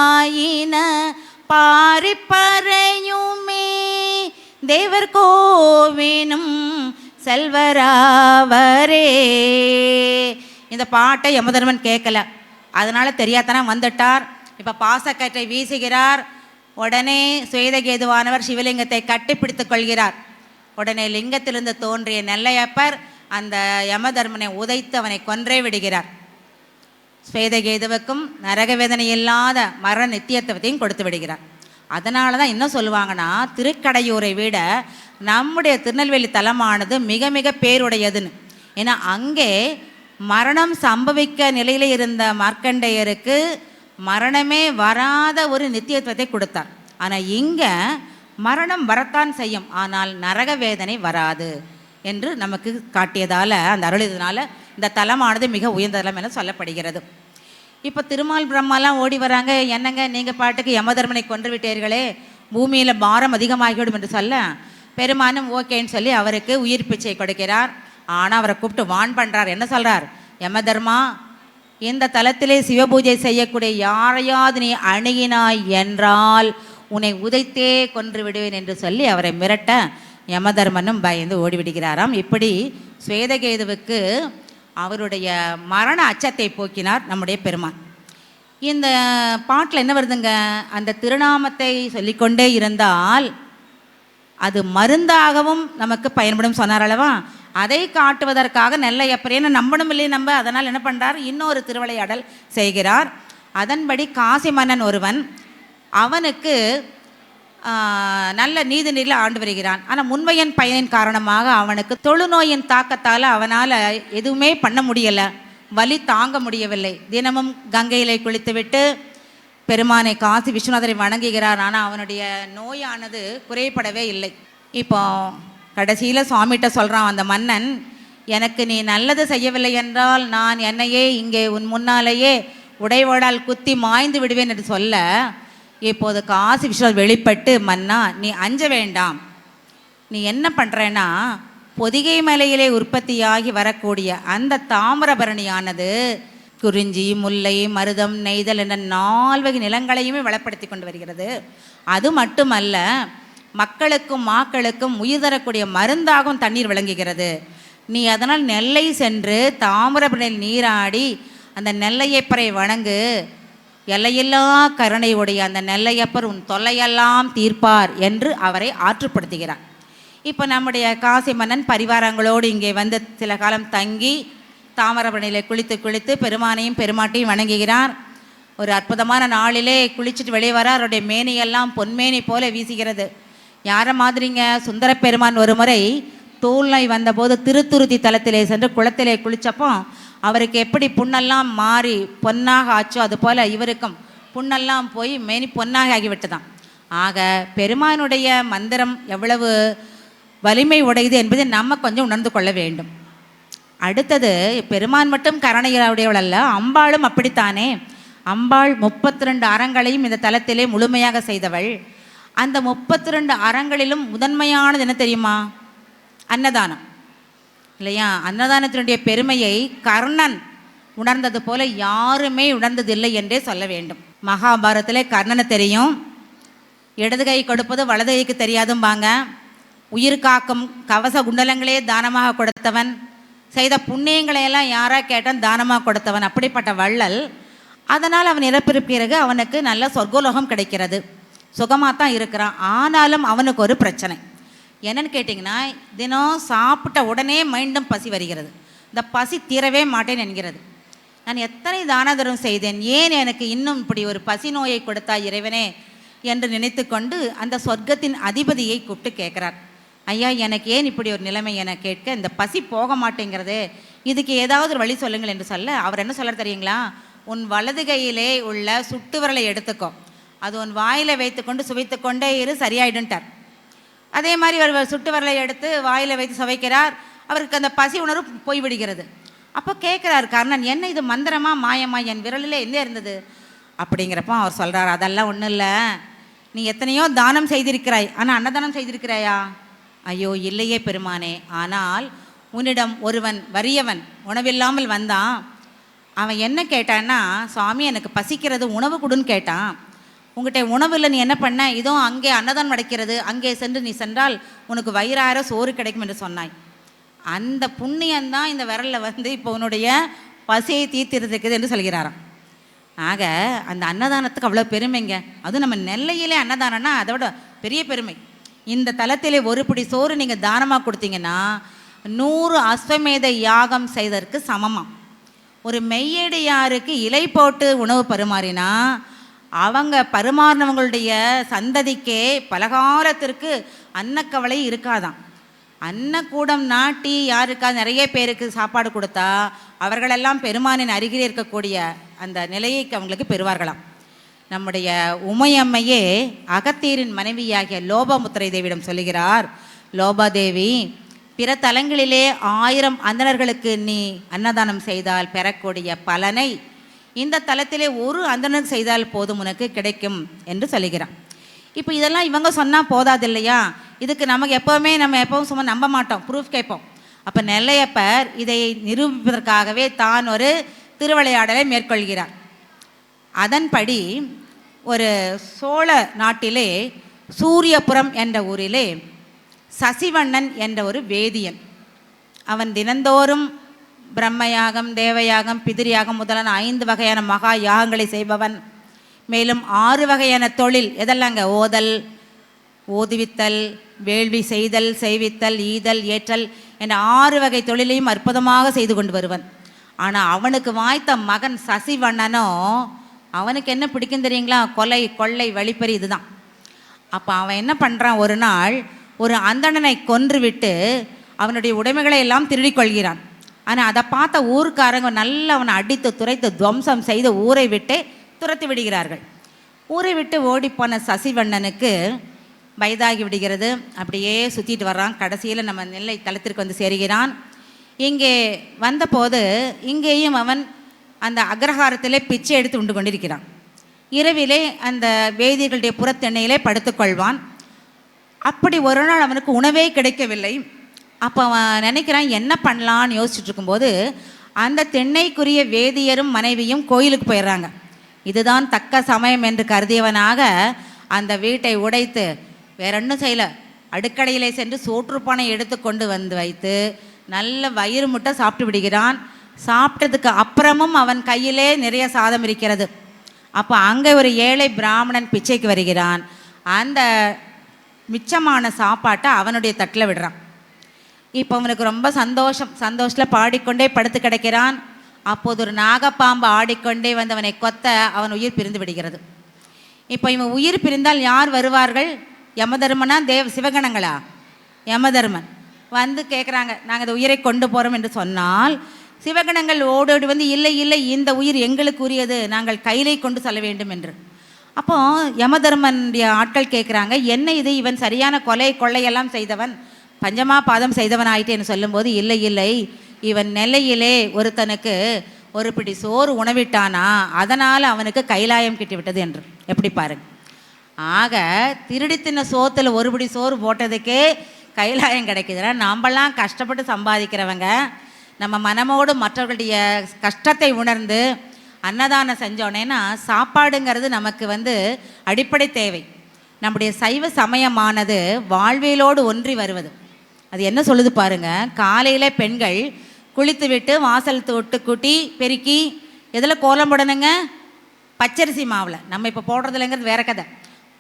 பாரிப்பறையுமே தேவர் கோவினும் செல்வராவரே. இந்த பாட்டை யமதர்மன் கேட்கல, அதனால தெரியாதன வந்துட்டார். இப்போ பாசக்கற்றை வீசுகிறார். உடனே சுவேதகேதுவானவர் சிவலிங்கத்தை கட்டிப்பிடித்துக் கொள்கிறார். உடனே லிங்கத்திலிருந்து தோன்றிய நெல்லையப்பர் அந்த யமதர்மனை உதைத்து அவனை கொன்றே விடுகிறார். ஸ்வேதகேதுவுக்கும் நரகவேதனை இல்லாத மரண நித்தியத்துவத்தையும் கொடுத்து விடுகிறார். அதனால தான் இன்னும் சொல்லுவாங்கன்னா, திருக்கடையூரை விட நம்முடைய திருநெல்வேலி தலமானது மிக மிக பேருடையதுன்னு. ஏன்னா அங்கே மரணம் சம்பவிக்க நிலையில் இருந்த மார்க்கண்டேயருக்கு மரணமே வராத ஒரு நித்தியத்துவத்தை கொடுத்தார். ஆனால் இங்கே மரணம் வரத்தான் செய்யும், ஆனால் நரக வேதனை வராது என்று நமக்கு காட்டியதால், அந்த அருளியதுனால இந்த தலமானது மிக உயர்ந்த தலம் என சொல்லப்படுகிறது. இப்போ திருமால் பிரம்மாலாம் ஓடி வராங்க. என்னங்க நீங்கள் பாட்டுக்கு யமதர்மனை கொன்று விட்டீர்களே, பூமியில் பாரம் அதிகமாகிவிடும் என்று சொல்ல, பெருமானும் ஓகேன்னு சொல்லி அவருக்கு உயிர் பிச்சை கொடுக்கிறார். ஆனால் அவரை கூப்பிட்டு வான் பண்ணுறார். என்ன சொல்கிறார்? யமதர்மா, இந்த தலத்திலே சிவபூஜை செய்யக்கூடிய யாரையாவது நீ அணுகினாய் என்றால் உன்னை உதைத்தே கொன்று விடுவேன் என்று சொல்லி அவரை மிரட்ட யமதர்மனும் பயந்து ஓடிவிடுகிறாராம். இப்படி ஸ்வேதகேதுவுக்கு அவருடைய மரண அச்சத்தை போக்கினார் நம்முடைய பெருமான். இந்த பாட்டில் என்ன வருதுங்க? அந்த திருநாமத்தை சொல்லிக்கொண்டே இருந்தால் அது மருந்தாகவும் நமக்கு பயன்படும் சொன்னார் அல்லவா? அதை காட்டுவதற்காக நெல்லையப்பரேன்னு நம்பணும் இல்லையே நம்ம. அதனால் என்ன பண்ணுறார்? இன்னொரு திருவிளையாடல் செய்கிறார். அதன்படி காசி மன்னன் ஒருவன், அவனுக்கு நல்ல நீதிநெறியில் ஆண்டு வருகிறான். ஆனால் முன்வையன் பயனின் காரணமாக அவனுக்கு தொழுநோயின் தாக்கத்தால் அவனால் எதுவுமே பண்ண முடியலை, வலி தாங்க முடியவில்லை. தினமும் கங்கையிலே குளித்துவிட்டு பெருமானை காசி விஸ்வநாதரை வணங்குகிறார். ஆனால் அவனுடைய நோயானது குறைபடவே இல்லை. இப்போ கடைசியில் சுவாமிகிட்ட சொல்கிறான் அந்த மன்னன், எனக்கு நீ நல்லது செய்யவில்லை என்றால் நான் என்னையே இங்கே உன் முன்னாலேயே உடைவோடால் குத்தி மாய்ந்து விடுவேன் என்று சொல்ல, இப்போது காசி விஸ்வநாதர் வெளிப்பட்டு, மன்னா நீ அஞ்ச வேண்டாம், நீ என்ன பண்ணுறேன்னா பொதிகை மலையிலே உற்பத்தியாகி வரக்கூடிய அந்த தாமிரபரணியானது குறிஞ்சி, முல்லை, மருதம், நெய்தல் என்ற 4 வகை நிலங்களையுமே வளப்படுத்தி கொண்டு வருகிறது. அது மட்டுமல்ல, மக்களுக்கும் மாக்களுக்கும் உயிர் தரக்கூடிய மருந்தாகவும் தண்ணீர் விளங்குகிறது. நீ அதனால் நெல்லை சென்று தாமிரபரணியில் நீராடி அந்த நெல்லையப்பரை வணங்கு. எல்லையில்லா கருணை உடைய அந்த நெல்லையப்பர் உன் தொல்லையெல்லாம் தீர்ப்பார் என்று அவரை ஆற்றுப்படுத்துகிறார். இப்போ நம்முடைய காசி மன்னன் பரிவாரங்களோடு இங்கே வந்து சில காலம் தங்கி தாமிரபரணியில் குளித்து பெருமானையும் பெருமாட்டையும் வணங்குகிறார். ஒரு அற்புதமான நாளிலே குளிச்சுட்டு வெளியே வர அவருடைய மேனியெல்லாம் பொன்மேனி போல வீசுகிறது. யாரை மாதிரிங்க? சுந்தர பெருமான் ஒரு முறை தோல் நோய் வந்தபோது திருத்துருத்தி தலத்திலே சென்று குளத்திலே குளித்தப்போ அவருக்கு எப்படி புண்ணெல்லாம் மாறி பொன்னாக ஆச்சோ அதுபோல் இவருக்கும் புண்ணெல்லாம் போய் மேனி பொன்னாக ஆகிவிட்டதாம். ஆக பெருமானுடைய மந்திரம் எவ்வளவு வலிமை உடையது என்பதை நம்ம கொஞ்சம் உணர்ந்து கொள்ள வேண்டும். அடுத்தது, பெருமான் மட்டும் கருணையுடையவள் அல்ல, அம்பாளும் அப்படித்தானே. அம்பாள் 32 அறங்களையும் இந்த தலத்திலே முழுமையாக செய்தவள். அந்த 32 அறங்களிலும் முதன்மையானது என்ன தெரியுமா? அன்னதானம் இல்லையா? அன்னதானத்தினுடைய பெருமையை கர்ணன் உணர்ந்தது போல யாருமே உணர்ந்ததில்லை என்றே சொல்ல வேண்டும். மகாபாரதத்தில் கர்ணனை தெரியும், இடது கை கொடுப்பது வலது கைக்கு தெரியாதும்பாங்க. உயிர் காக்கும் கவச குண்டலங்களே தானமாக கொடுத்தவன், செய்த புண்ணியங்களையெல்லாம் யாராக கேட்டான் தானமாக கொடுத்தவன், அப்படிப்பட்ட வள்ளல். அதனால் அவன் இறப்பிற்கு பிறகு அவனுக்கு நல்ல சொர்க்கலோகம் கிடைக்கிறது, சுகமாக தான் இருக்கிறான். ஆனாலும் அவனுக்கு ஒரு பிரச்சனை என்னன்னு கேட்டிங்கன்னா, தினம் சாப்பிட்ட உடனே மீண்டும் பசி வருகிறது. இந்த பசி தீரவே மாட்டேன் என்கிறது. நான் எத்தனை தான தர்மம் செய்தேன், ஏன் எனக்கு இன்னும் இப்படி ஒரு பசி நோயை கொடுத்தா இறைவனே என்று நினைத்து கொண்டு அந்த சொர்க்கத்தின் அதிபதியை கூப்பிட்டு கேட்குறார். ஐயா, எனக்கு ஏன் இப்படி ஒரு நிலைமை என கேட்க, இந்த பசி போக மாட்டேங்கிறது, இதுக்கு ஏதாவது ஒரு வழி சொல்லுங்கள் என்று சொல்ல, அவர் என்ன சொல்ல தெரியுங்களா? உன் வலது கையிலே உள்ள சுட்டு விரலை எடுத்துக்கோ, அது உன் வாயில் வைத்துக்கொண்டு சுவைத்து கொண்டே இரு, சரியாயிடுன்ட்டார். அதே மாதிரி அவர் சுட்டு விரலை எடுத்து வாயில் வைத்து சுவைக்கிறார். அவருக்கு அந்த பசி உணர்வு போய்விடுகிறது. அப்போ கேட்குறார் கர்ணன், என்ன இது மந்திரமா மாயமா, என் விரலில் என்ன இருந்தது அப்படிங்கிறப்போ அவர் சொல்கிறார், அதெல்லாம் ஒன்றும் இல்லை, நீ எத்தனையோ தானம் செய்திருக்கிறாய், ஆனால் அன்னதானம் செய்திருக்கிறாயா? ஐயோ இல்லையே பெருமானே. ஆனால் உன்னிடம் ஒருவன் வறியவன் உணவில்லாமல் வந்தான். அவன் என்ன கேட்டான்னா, சுவாமி எனக்கு பசிக்கிறது, உணவு கொடுன்னு கேட்டான். உங்கள்கிட்ட உணவு இல்லை, நீ என்ன பண்ண? இதோ அங்கே அன்னதானம் நடக்கிறது, அங்கே சென்று நீ சென்றால் உனக்கு வயிறார சோறு கிடைக்கும் என்று சொன்னாய். அந்த புண்ணியந்தான் இந்த விரலில் வந்து இப்போ உன்னுடைய பசியை தீர்த்திருக்குது என்று சொல்கிறாராம். ஆக அந்த அன்னதானத்துக்கு அவ்வளோ பெருமைங்க. அதுவும் நம்ம நெல்லையிலே அன்னதானம்னா அதை விட பெரிய பெருமை. இந்த தலத்திலே ஒரு பிடி சோறு நீங்கள் தானமாக கொடுத்தீங்கன்னா 100 அஸ்வமேத யாகம் செய்ததற்கு சமமாக. ஒரு மெய்யடியாருக்கு இலை போட்டு உணவு பரிமாறினா அவங்க பரிமாறினவங்களுடைய சந்ததிக்கே பலகாலத்திற்கு அன்னக்கவலை இருக்காதான். அன்னக்கூடம் நாட்டி யாருக்காவது நிறைய பேருக்கு சாப்பாடு கொடுத்தா அவர்களெல்லாம் பெருமானின் அருகில் இருக்கக்கூடிய அந்த நிலையை அவங்களுக்கு பெறுவார்களாம். நம்முடைய உமையம்மையே அகத்தியரின் மனைவியாகிய லோபமுத்திரை தேவியிடம் சொல்லுகிறார், லோபாதேவி, பிற தலங்களிலே 1000 அந்தணர்களுக்கு நீ அன்னதானம் செய்தால் பெறக்கூடிய பலனை இந்த தலத்திலே ஒரு அந்தணர் செய்தால் போதும் உனக்கு கிடைக்கும் என்று சொல்லுகிறான். இப்போ இதெல்லாம் இவங்க சொன்னால் போதாது இல்லையா? இதுக்கு நமக்கு எப்பவும் சும்மா நம்ப மாட்டோம், ப்ரூஃப் கேட்போம். அப்போ நெல்லையப்பர் இதை நிரூபிப்பதற்காகவே தான் ஒரு திருவிளையாடலை மேற்கொள்கிறார். அதன்படி ஒரு சோழ நாட்டிலே சூரியபுரம் என்ற ஊரிலே சசிவண்ணன் என்ற ஒரு வேதியன், அவன் தினந்தோறும் பிரம்மயாகம், தேவயாகம், பிதிரியாகம் முதலான 5 வகையான மகா யாகங்களை செய்பவன். மேலும் 6 வகையான தொழில், எதெல்லாங்க? ஓதல், ஓதுவித்தல், வேள்வி செய்தல், செய்வித்தல், ஈதல், ஏற்றல் என்ற 6 வகை தொழிலையும் அற்புதமாக செய்து கொண்டு வருவன். ஆனால் அவனுக்கு வாய்த்த மகன் சசிவண்ணனோ, அவனுக்கு என்ன பிடிக்கும் தெரியுங்களா? கொலை, கொள்ளை, வழிப்பறி, இதுதான். அப்போ அவன் என்ன பண்ணுறான், ஒரு நாள் ஒரு அந்தணனை கொன்று விட்டு அவனுடைய உடைமைகளை எல்லாம் திருடிக் கொள்கிறான். ஆனால் அதை பார்த்த ஊருக்காரங்க நல்லா அவனை அடித்து துரைத்து துவம்சம் செய்து ஊரை விட்டு துரத்தி விடுகிறார்கள். ஊரை விட்டு ஓடிப்போன சசிவண்ணனுக்கு வயதாகி விடுகிறது. அப்படியே சுற்றிட்டு வர்றான். கடைசியில் நம்ம நெல்லை தலத்திற்கு வந்து சேருகிறான். இங்கே வந்தபோது இங்கேயும் அவன் அந்த அக்ரஹாரத்திலே பிச்சை எடுத்து உண்டு கொண்டிருக்கிறான். இரவிலே அந்த வேதியர்களுடைய புறத்தெண்ணையிலே படுத்துக்கொள்வான். அப்படி ஒரு நாள் அவனுக்கு உணவே கிடைக்கவில்லை. அப்போ அவன் நினைக்கிறான் என்ன பண்ணலான்னு யோசிச்சுட்டு இருக்கும்போது அந்த தென்னைக்குரிய வேதியரும் மனைவியும் கோயிலுக்கு போயிடுறாங்க. இதுதான் தக்க சமயம் என்று கருதியவனாக அந்த வீட்டை உடைத்து வேற ஒன்றும் செய்யலை, அடுக்கடையிலே சென்று சோற்றுப்பானை எடுத்து கொண்டு வந்து வைத்து நல்ல வயிறு முட்டை சாப்பிட்டு விடுகிறான். சாப்பிட்டதுக்கு அப்புறமும் அவன் கையிலே நிறைய சாதம் இருக்கிறது. அப்போ அங்கே ஒரு ஏழை பிராமணன் பிச்சைக்கு வருகிறான். அந்த மிச்சமான சாப்பாட்டை அவனுடைய தட்டில் விடுறான். இப்போ அவனுக்கு ரொம்ப சந்தோஷத்தில் பாடிக்கொண்டே படுத்து கிடக்கிறான். அப்போது ஒரு நாகப்பாம்பு ஆடிக்கொண்டே வந்து அவனை கொத்த அவன் உயிர் பிரிந்து விடுகிறது. இப்போ இவன் உயிர் பிரிந்தால் யார் வருவார்கள்? யமதர்மனா சிவகணங்களா? யமதர்மன் வந்து கேட்குறாங்க, நாங்கள் இந்த உயிரை கொண்டு போகிறோம் என்று சொன்னால் சிவகணங்கள் ஓடோடி வந்து இல்லை இல்லை, இந்த உயிர் எங்களுக்கு உரியது, நாங்கள் கையிலே கொண்டு செல்ல வேண்டும் என்று. அப்போ யமதர்மனுடைய ஆட்கள் கேட்குறாங்க, என்ன இது, இவன் சரியான கொள்ளையெல்லாம் செய்தவன், பஞ்சமா பாதம் செய்தவன் ஆயிட்டேன்னு சொல்லும்போது, இல்லை இல்லை, இவன் நெல்லையிலே ஒருத்தனுக்கு ஒரு பிடி சோறு உணவிட்டானா, அதனால் அவனுக்கு கைலாயம் கிட்டிவிட்டது என்று. எப்படி பாருங்க. ஆக திருடி தின்ன சோத்தில் ஒரு பிடி சோறு போட்டதுக்கே கைலாயம் கிடைக்குதுன்னா நாமெல்லாம் கஷ்டப்பட்டு சம்பாதிக்கிறவங்க நம்ம மனமோடு மற்றவர்களுடைய கஷ்டத்தை உணர்ந்து அன்னதானம் செஞ்சோன்னேன்னா சாப்பாடுங்கிறது நமக்கு அடிப்படை தேவை. நம்முடைய சைவ சமயமானது வாழ்வியலோடு ஒன்றி வருவது. அது என்ன சொல்லுது பாருங்க. காலையில் பெண்கள் குளித்து விட்டு வாசல் தொட்டு கூட்டி பெருக்கி எதில் கோலம் போடணுங்க? பச்சரிசி மாவில். நம்ம இப்போ போடுறதில்லைங்கிறது வேற கதை.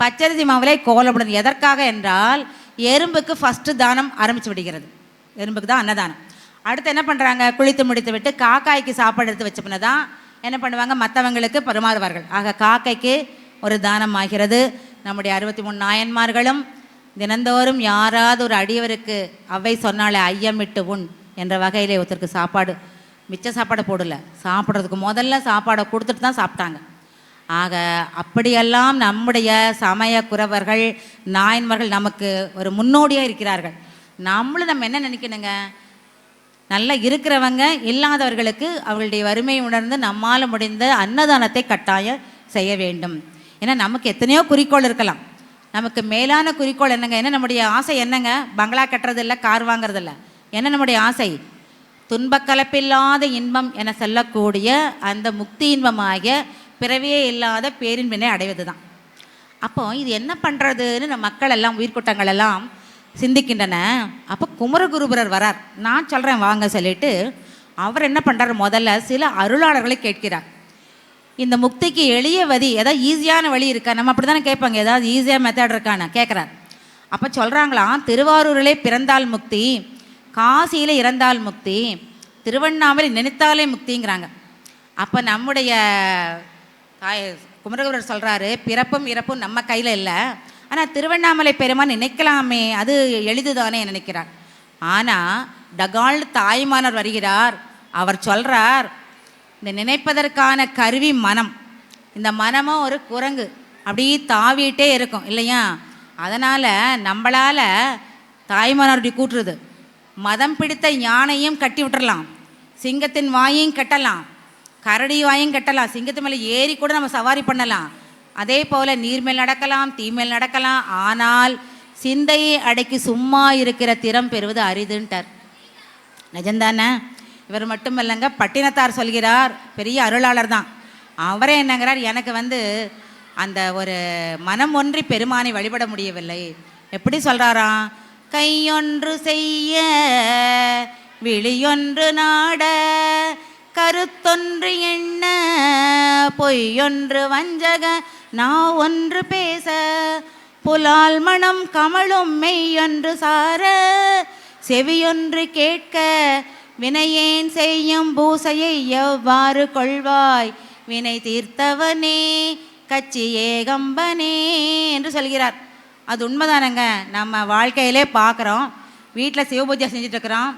பச்சரிசி மாவிலே கோலம் போடணும். எதற்காக என்றால் எறும்புக்கு ஃபஸ்ட்டு தானம் ஆரம்பித்து விடுகிறது. எறும்புக்கு தான் அன்னதானம். அடுத்து என்ன பண்ணுறாங்க? குளித்து முடித்து விட்டு காக்காய்க்கு சாப்பாடு எடுத்து வச்சோம்னா தான் என்ன பண்ணுவாங்க, மற்றவங்களுக்கு பரிமாறுவார்கள். ஆக காக்கைக்கு ஒரு தானம் ஆகிறது. நம்முடைய 63 நாயன்மார்களும் தினந்தோறும் யாராவது ஒரு அடியவருக்கு அவை சொன்னாலே ஐயமிட்டு உண் என்ற வகையிலே ஒருத்தருக்கு சாப்பாடு, மிச்ச சாப்பாடை போடல, சாப்பிட்றதுக்கு முதல்ல சாப்பாடை கொடுத்துட்டு தான் சாப்பிட்டாங்க. ஆக அப்படியெல்லாம் நம்முடைய சமய குறவர்கள் நாயன்மார்கள் நமக்கு ஒரு முன்னோடியாக இருக்கிறார்கள். நம்ம என்ன நினைக்கணுங்க, நல்லா இருக்கிறவங்க இல்லாதவர்களுக்கு அவர்களுடைய வறுமையை உணர்ந்து நம்மால் முடிந்த அன்னதானத்தை கட்டாயம் செய்ய வேண்டும். ஏன்னா நமக்கு எத்தனையோ குறிக்கோள் இருக்கலாம். நமக்கு மேலான குறிக்கோள் என்னங்க? என்ன நம்முடைய ஆசை என்னங்க? பங்களா கட்டுறதில்ல, கார் வாங்குறதில்ல. என்ன நம்முடைய ஆசை? துன்பக்கலப்பில்லாத இன்பம் என சொல்லக்கூடிய அந்த முக்தி இன்பமாகிய பிறவியே இல்லாத பேரின்பினை அடைவது தான். அப்போ இது என்ன பண்ணுறதுன்னு நம்ம மக்கள் எல்லாம், உயிர்கூட்டங்கள் எல்லாம் சிந்திக்கின்றன. அப்போ குமரகுருபரர் வரார். நான் சொல்கிறேன் வாங்க சொல்லிட்டு அவர் என்ன பண்ணுறாரு, முதல்ல சில அருளாளர்களை கேட்கிறார். இந்த முக்திக்கு எளிய வழி, ஏதாவது ஈஸியான வழி இருக்கா? நம்ம அப்படி தானே கேட்பாங்க, ஏதாவது ஈஸியாக மெத்தட் இருக்கான்னு கேட்குறார். அப்போ சொல்கிறாங்களாம், திருவாரூரிலே பிறந்தால் முக்தி, காசியில் இறந்தால் முக்தி, திருவண்ணாமலை நினைத்தாலே முக்திங்கிறாங்க. அப்போ நம்முடைய குமரகுருவர் சொல்கிறாரு, பிறப்பும் இறப்பும் நம்ம கையில் இல்லை, ஆனால் திருவண்ணாமலை பெருமான் நினைக்கலாமே, அது எளிதுதானே நினைக்கிறார். ஆனால் டகால் தாய்மானர் வருகிறார். அவர் சொல்கிறார், இந்த நினைப்பதற்கான கருவி மனம். இந்த மனமும் ஒரு குரங்கு, அப்படியே தாவிட்டே இருக்கும் இல்லையா? அதனால் நம்மளால் தாய்மானருடைய கூட்டுறது, மதம் பிடித்த யானையும் கட்டி விட்டுறலாம், சிங்கத்தின் வாயையும் கட்டலாம், கரடி வாயும் கட்டலாம், சிங்கத்து மேலே ஏறி கூட நம்ம சவாரி பண்ணலாம். அதே போல் நீர்மேல் நடக்கலாம், தீமேல் நடக்கலாம். ஆனால் சிந்தையை அடக்கி சும்மா இருக்கிற திறம் பெறுவது அரிதுன்ட்டார். நிஜந்தானே? இவர் மட்டும் இல்லைங்க, பட்டினத்தார் சொல்கிறார், பெரிய அருளாளர் தான். அவரே என்னங்கிறார், எனக்கு அந்த ஒரு மனம் ஒன்றி பெருமானை வழிபட முடியவில்லை. எப்படி சொல்கிறாராம்? கையொன்று செய்ய விழியொன்று நாட, கருத்தொன்று எண்ண பொய்யொன்று வஞ்சக, நான் ஒன்று பேச, புலால் மனம் கமழும் மெய்யொன்று சார, செவியொன்று கேட்க, வினையேன் செய்யும் பூசையை எவ்வாறு கொள்வாய், வினை தீர்த்தவனே கச்சி ஏகம்பனே என்று சொல்கிறார். அது உண்மைதானங்க. நம்ம வாழ்க்கையிலே பார்க்குறோம், வீட்டில் சிவ பூஜை செஞ்சிட்ருக்குறோம்,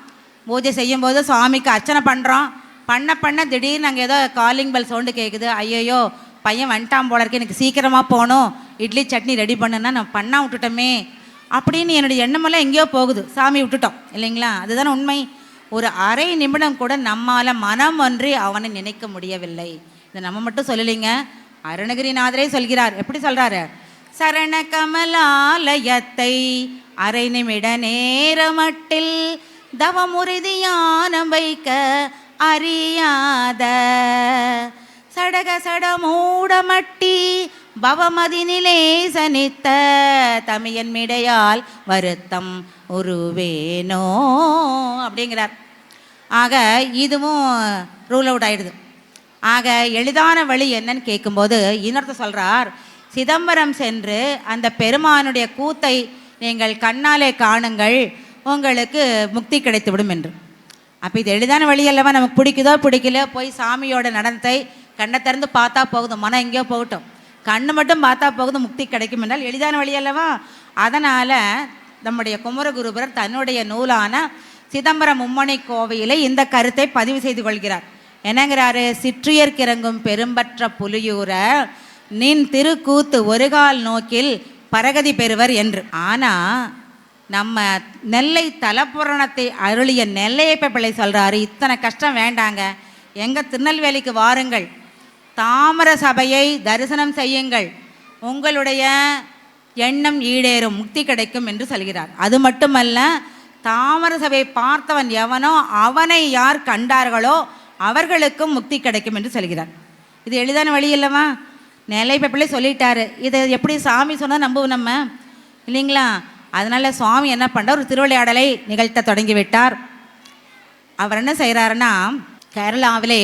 பூஜை செய்யும்போது சுவாமிக்கு அர்ச்சனை பண்ணுறோம், பண்ண திடீர்னு நாங்கள் ஏதோ காலிங் பெல் சவுண்டு கேட்குது, ஐயோயோ பையன் வந்துட்டான் போல இருக்கு, எனக்கு சீக்கிரமாக போகணும், இட்லி சட்னி ரெடி பண்ணுன்னா நான் பண்ணா விட்டுட்டோமே அப்படின்னு என்னுடைய எண்ணமெல்லாம் எங்கேயோ போகுது, சாமி விட்டுட்டோம் இல்லைங்களா? அதுதானே உண்மை. ஒரு அரை நிமிடம் கூட நம்மால் மனம் ஒன்றி அவனை நினைக்க முடியவில்லை. இதை நம்ம மட்டும் சொல்லலைங்க, அருணகிரிநாதரே சொல்கிறார். எப்படி சொல்கிறாரு? சரண கமலாலயத்தை அரை நிமிட நேரமட்டில் தவமுறுதியானம் வைக்க அறியாத, சடக சடமூடமட்டி பவமதினிலே சனித்த, தமியன் மிடையால் வருத்தம் உருவேனோ அப்படிங்கிறார். ஆக இதுவும் ரூல் அவுட் ஆகிடுது. ஆக எளிதான வழி என்னன்னு கேட்கும்போது இன்னொருத்தர் சொல்கிறார், சிதம்பரம் சென்று அந்த பெருமானுடைய கூத்தை நீங்கள் கண்ணாலே காணுங்கள், உங்களுக்கு முக்தி கிடைத்துவிடும் என்று. அப்போ இது எளிதான வழி அல்லவா? நமக்கு பிடிக்குதோ பிடிக்கல, போய் சாமியோட நடனத்தை கண்ணை திறந்து பார்த்தா போகுது, மனம் எங்கேயோ போகட்டும், கண்ணு மட்டும் பார்த்தா போகுது, முக்தி கிடைக்கும் என்றால் எளிதான வழி அல்லவா? அதனால் நம்முடைய குமரகுருபரர் தன்னுடைய நூலான சிதம்பரம் மும்மணி கோவையிலே இந்த கருத்தை பதிவு செய்து கொள்கிறார். என்னங்கிறாரு? சிற்றியர்க்கிறங்கும் பெரும்பற்ற புலியூர நின் திருக்கூத்து ஒரு கால் நோக்கில் பரகதி பெறுவர் என்று. ஆனால் நம்ம நெல்லை தலப்புரணத்தை அருளிய நெல்லையப்ப பிள்ளை சொல்கிறாரு, இத்தனை கஷ்டம் வேண்டாங்க, எங்கள் திருநெல்வேலிக்கு வாருங்கள், தாமர சபையை தரிசனம் செய்யுங்கள், உங்களுடைய எண்ணம் ஈடேறும், முக்தி கிடைக்கும் என்று சொல்கிறார். அது மட்டுமல்ல, தாமர சபையை பார்த்தவன் எவனோ அவனை யார் கண்டார்களோ அவர்களுக்கும் முக்தி கிடைக்கும் என்று சொல்கிறார். இது எளிதான வழி இல்லவா? நெல்லையப்ப பிள்ளை சொல்லிட்டாரு. இதை எப்படி சாமி சொன்னால் நம்புவோம் நம்ம இல்லைங்களா? அதனால் சுவாமி என்ன பண்ணுறார், ஒரு திருவிளையாடலை நிகழ்த்த தொடங்கிவிட்டார். அவர் என்ன செய்கிறாருன்னா, கேரளாவிலே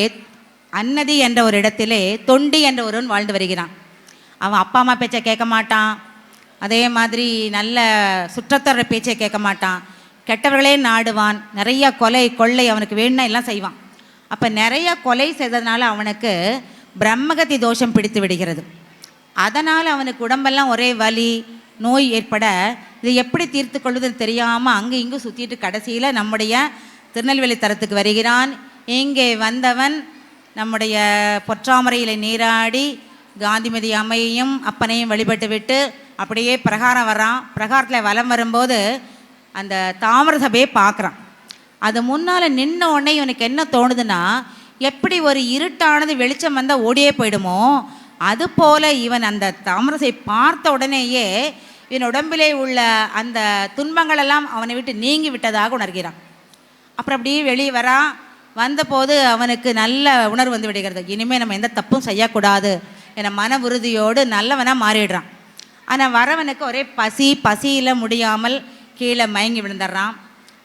அன்னதி என்ற ஒரு இடத்திலே தொண்டி என்ற ஒருவன் வாழ்ந்து வருகிறான். அவன் அப்பா அம்மா பேச்சை கேட்க மாட்டான், அதே மாதிரி நல்ல சுற்றத்தர பேச்சை கேட்க மாட்டான், கெட்டவர்களே நாடுவான், நிறைய கொலை கொள்ளை அவனுக்கு வேணும்னா எல்லாம் செய்வான். அப்போ நிறைய கொலை செய்ததுனால அவனுக்கு பிரம்மகத்தி தோஷம் பிடித்து விடுகிறது. அதனால் அவனுக்கு உடம்பெல்லாம் ஒரே வலி நோய் ஏற்பட இதை எப்படி தீர்த்து கொள்வதுன்னு தெரியாமல் அங்கே இங்கு சுற்றிட்டு கடைசியில் நம்முடைய திருநெல்வேலி தரத்துக்கு வருகிறான். இங்கே வந்தவன் நம்முடைய பொற்றாமரையில் நீராடி காந்திமதி அம்மையையும் அப்பனையும் வழிபட்டு விட்டு அப்படியே பிரகாரம் வர்றான். பிரகாரத்தில் வலம் வரும்போது அந்த தாமர சபையை பார்க்குறான். அது முன்னால் நின்ன உடனே இவனுக்கு என்ன தோணுதுன்னா, எப்படி ஒரு இருட்டானது வெளிச்சம் வந்தால் ஓடியே போயிடுமோ அதுபோல் இவன் அந்த தாமரசை பார்த்த உடனேயே இவன் உடம்பிலே உள்ள அந்த துன்பங்களெல்லாம் அவனை விட்டு நீங்கி விட்டதாக உணர்கிறான். அப்புறம் அப்படியே வெளியே வந்தபோது அவனுக்கு நல்ல உணர்வு வந்து விடுகிறது. இனிமேல் நம்ம எந்த தப்பும் செய்யக்கூடாது என மன உறுதியோடு நல்லவனாக மாறிடுறான். ஆனால் வரவனுக்கு ஒரே பசியில் முடியாமல் கீழே மயங்கி விழுந்துடுறான்.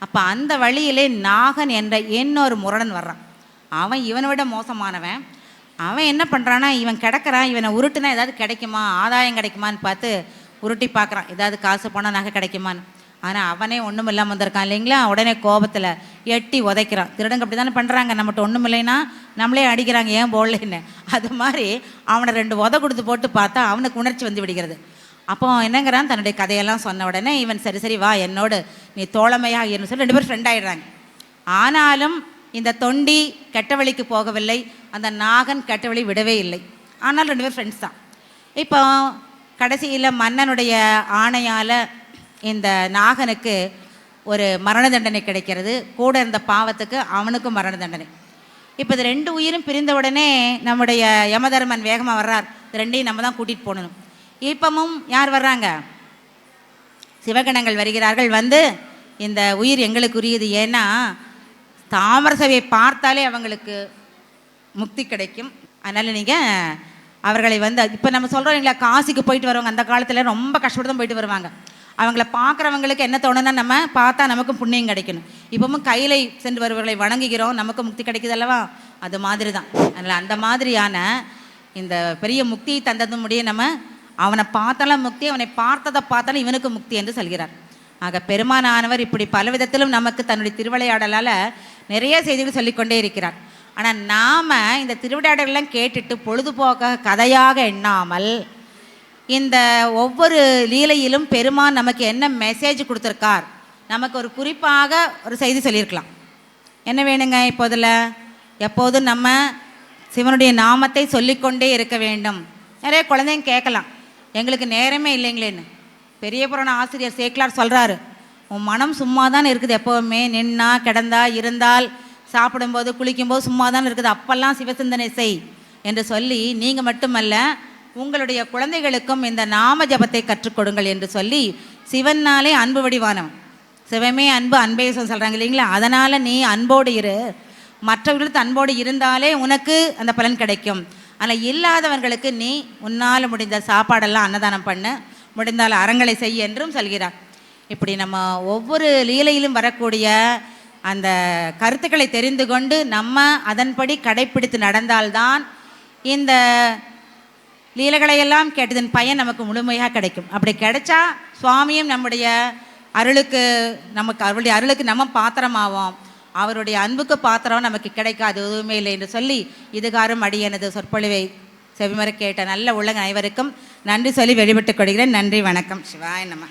அப்போ அந்த வழியிலே நாகன் என்ற இன்னொரு முரடன் வர்றான். அவன் இவனை விட மோசமானவன். அவன் என்ன பண்ணுறான்னா, இவன் கிடக்கிறான், இவனை உருட்டுனா ஏதாவது கிடைக்குமா, ஆதாயம் கிடைக்குமான்னு பார்த்து உருட்டி பார்க்குறான், ஏதாவது காசு போனால் நகை கிடைக்குமான்னு. ஆனால் அவனே ஒன்றும் இல்லாமல் வந்திருக்கான் இல்லைங்களா. உடனே கோபத்தில் எட்டி உதைக்கிறான். திருடங்க அப்படி தானே பண்ணுறாங்க, நம்மகிட்ட ஒன்றும் இல்லைன்னா நம்மளே அடிக்கிறாங்க, ஏன் போடலைன்னு. அது மாதிரி அவனை 2 உதை கொடுத்து போட்டு பார்த்தா அவனுக்கு உணர்ச்சி வந்து விடுகிறது. அப்போ என்னங்கிறான், தன்னுடைய கதையெல்லாம் சொன்ன உடனே இவன் சரி வா என்னோடு நீ தோழமையாக இருன்னு சொல்லி 2 பேரும் ஃப்ரெண்ட் ஆகிடுறாங்க. ஆனாலும் இந்த தொண்டி கெட்ட வழிக்கு போகவில்லை, அந்த நாகன் கெட்ட வழி விடவே இல்லை. ஆனால் 2 பேரும் ஃப்ரெண்ட்ஸ் தான். இப்போ கடைசியில் மன்னனுடைய ஆணையால் இந்த நாகனுக்கு ஒரு மரண தண்டனை கிடைக்கிறது. கூட இருந்த பாவத்துக்கு அவனுக்கும் மரண தண்டனை. இப்போ இது 2 உயிரும் பிரிந்த உடனே நம்முடைய யமதர்மன் வேகமாக வர்றார். இது 2ஐயும் நம்ம தான் கூட்டிகிட்டு போகணும். இப்பவும் யார் வர்றாங்க, சிவகணங்கள் வருகிறார்கள். வந்து இந்த உயிர் எங்களுக்கு உரியது, ஏன்னா தாமர சபையை பார்த்தாலே அவங்களுக்கு முக்தி கிடைக்கும். அதனால் நீங்கள் அவர்களை வந்து இப்போ நம்ம சொல்கிறோம் இல்லைங்களா, காசிக்கு போயிட்டு வருவாங்க, அந்த காலத்தில் ரொம்ப கஷ்டப்பட்டு தான் போயிட்டு வருவாங்க. அவங்கள பார்க்குறவங்களுக்கு என்ன தோணுன்னா, நம்ம பார்த்தா நமக்கும் புண்ணியம் கிடைக்கணும். இப்பவும் கையிலை சென்று வருவர்களை வணங்குகிறோம், நமக்கு முக்தி கிடைக்குது அல்லவா, அது மாதிரி தான். அதனால் அந்த மாதிரியான இந்த பெரிய முக்தியை தந்தது முடிய நம்ம அவனை பார்த்தாலும் முக்தி, அவனை பார்த்ததை பார்த்தாலும் இவனுக்கு முக்தி என்று சொல்கிறார். ஆக பெருமானானவர் இப்படி பல விதத்திலும் நமக்கு தன்னுடைய திருவிளையாடலால் நிறைய செய்திகள் சொல்லிக்கொண்டே இருக்கிறார். ஆனால் நாம் இந்த திருவிளையாடலாம் கேட்டுட்டு பொழுதுபோக்க கதையாக எண்ணாமல் இந்த ஒவ்வொரு லீலையிலும் பெருமான் நமக்கு என்ன மெசேஜ் கொடுத்துருக்கார், நமக்கு ஒரு குறிப்பாக ஒரு செய்தி சொல்லியிருக்கலாம். என்ன வேணுங்க, இப்போதில் எப்போதும் நம்ம சிவனுடைய நாமத்தை சொல்லிக்கொண்டே இருக்க வேண்டும். நிறைய குழந்தைங்க கேட்கலாம், எங்களுக்கு நேரமே இல்லைங்களேன்னு. பெரிய புராண ஆசிரியர் சேக்கிலார் சொல்கிறாரு, உன் மனம் சும்மா தான் இருக்குது, எப்போவுமே நின்னா கிடந்தா இருந்தால் சாப்பிடும்போது குளிக்கும்போது சும்மா தான் இருக்குது, அப்பெல்லாம் சிவசிந்தனை செய் என்று சொல்லி, நீங்கள் மட்டுமல்ல உங்களுடைய குழந்தைகளுக்கும் இந்த நாம ஜபத்தை கற்றுக் கொடுங்கள் என்று சொல்லி, சிவன்னாலே அன்பு வடிவானவன், சிவமே அன்பு அன்பே சொல்கிறாங்க இல்லைங்களா. அதனால் நீ அன்போடு இரு, மற்றவர்களுக்கு அன்போடு இருந்தாலே உனக்கு அந்த பலன் கிடைக்கும். ஆனால் இல்லாதவர்களுக்கு நீ உன்னால் முடிந்த சாப்பாடெல்லாம் அன்னதானம் பண்ண, முடிந்தால் அறங்களை செய் என்றும் சொல்கிறார். இப்படி நம்ம ஒவ்வொரு லீலையிலும் வரக்கூடிய அந்த கருத்துக்களை தெரிந்து கொண்டு நம்ம அதன்படி கடைப்பிடித்து நடந்தால்தான் இந்த லீலைகளையெல்லாம் கேட்டதன் பயன் நமக்கு முழுமையாக கிடைக்கும். அப்படி கிடைச்சா சுவாமியும் நம்முடைய அருளுக்கு, நமக்கு அவருடைய அருளுக்கு நம்ம பாத்திரமாவோம், அவருடைய அன்புக்கு பாத்திரம் நமக்கு கிடைக்காது, எதுவுமே இல்லை என்று சொல்லி இதுகாரும் அடியனது சொற்பொழிவை செவிமர கேட்ட நல்ல உள்ள அனைவருக்கும் நன்றி சொல்லி வெளிவிட்டுக் கொள்கிறேன். நன்றி, வணக்கம். சிவாய நம.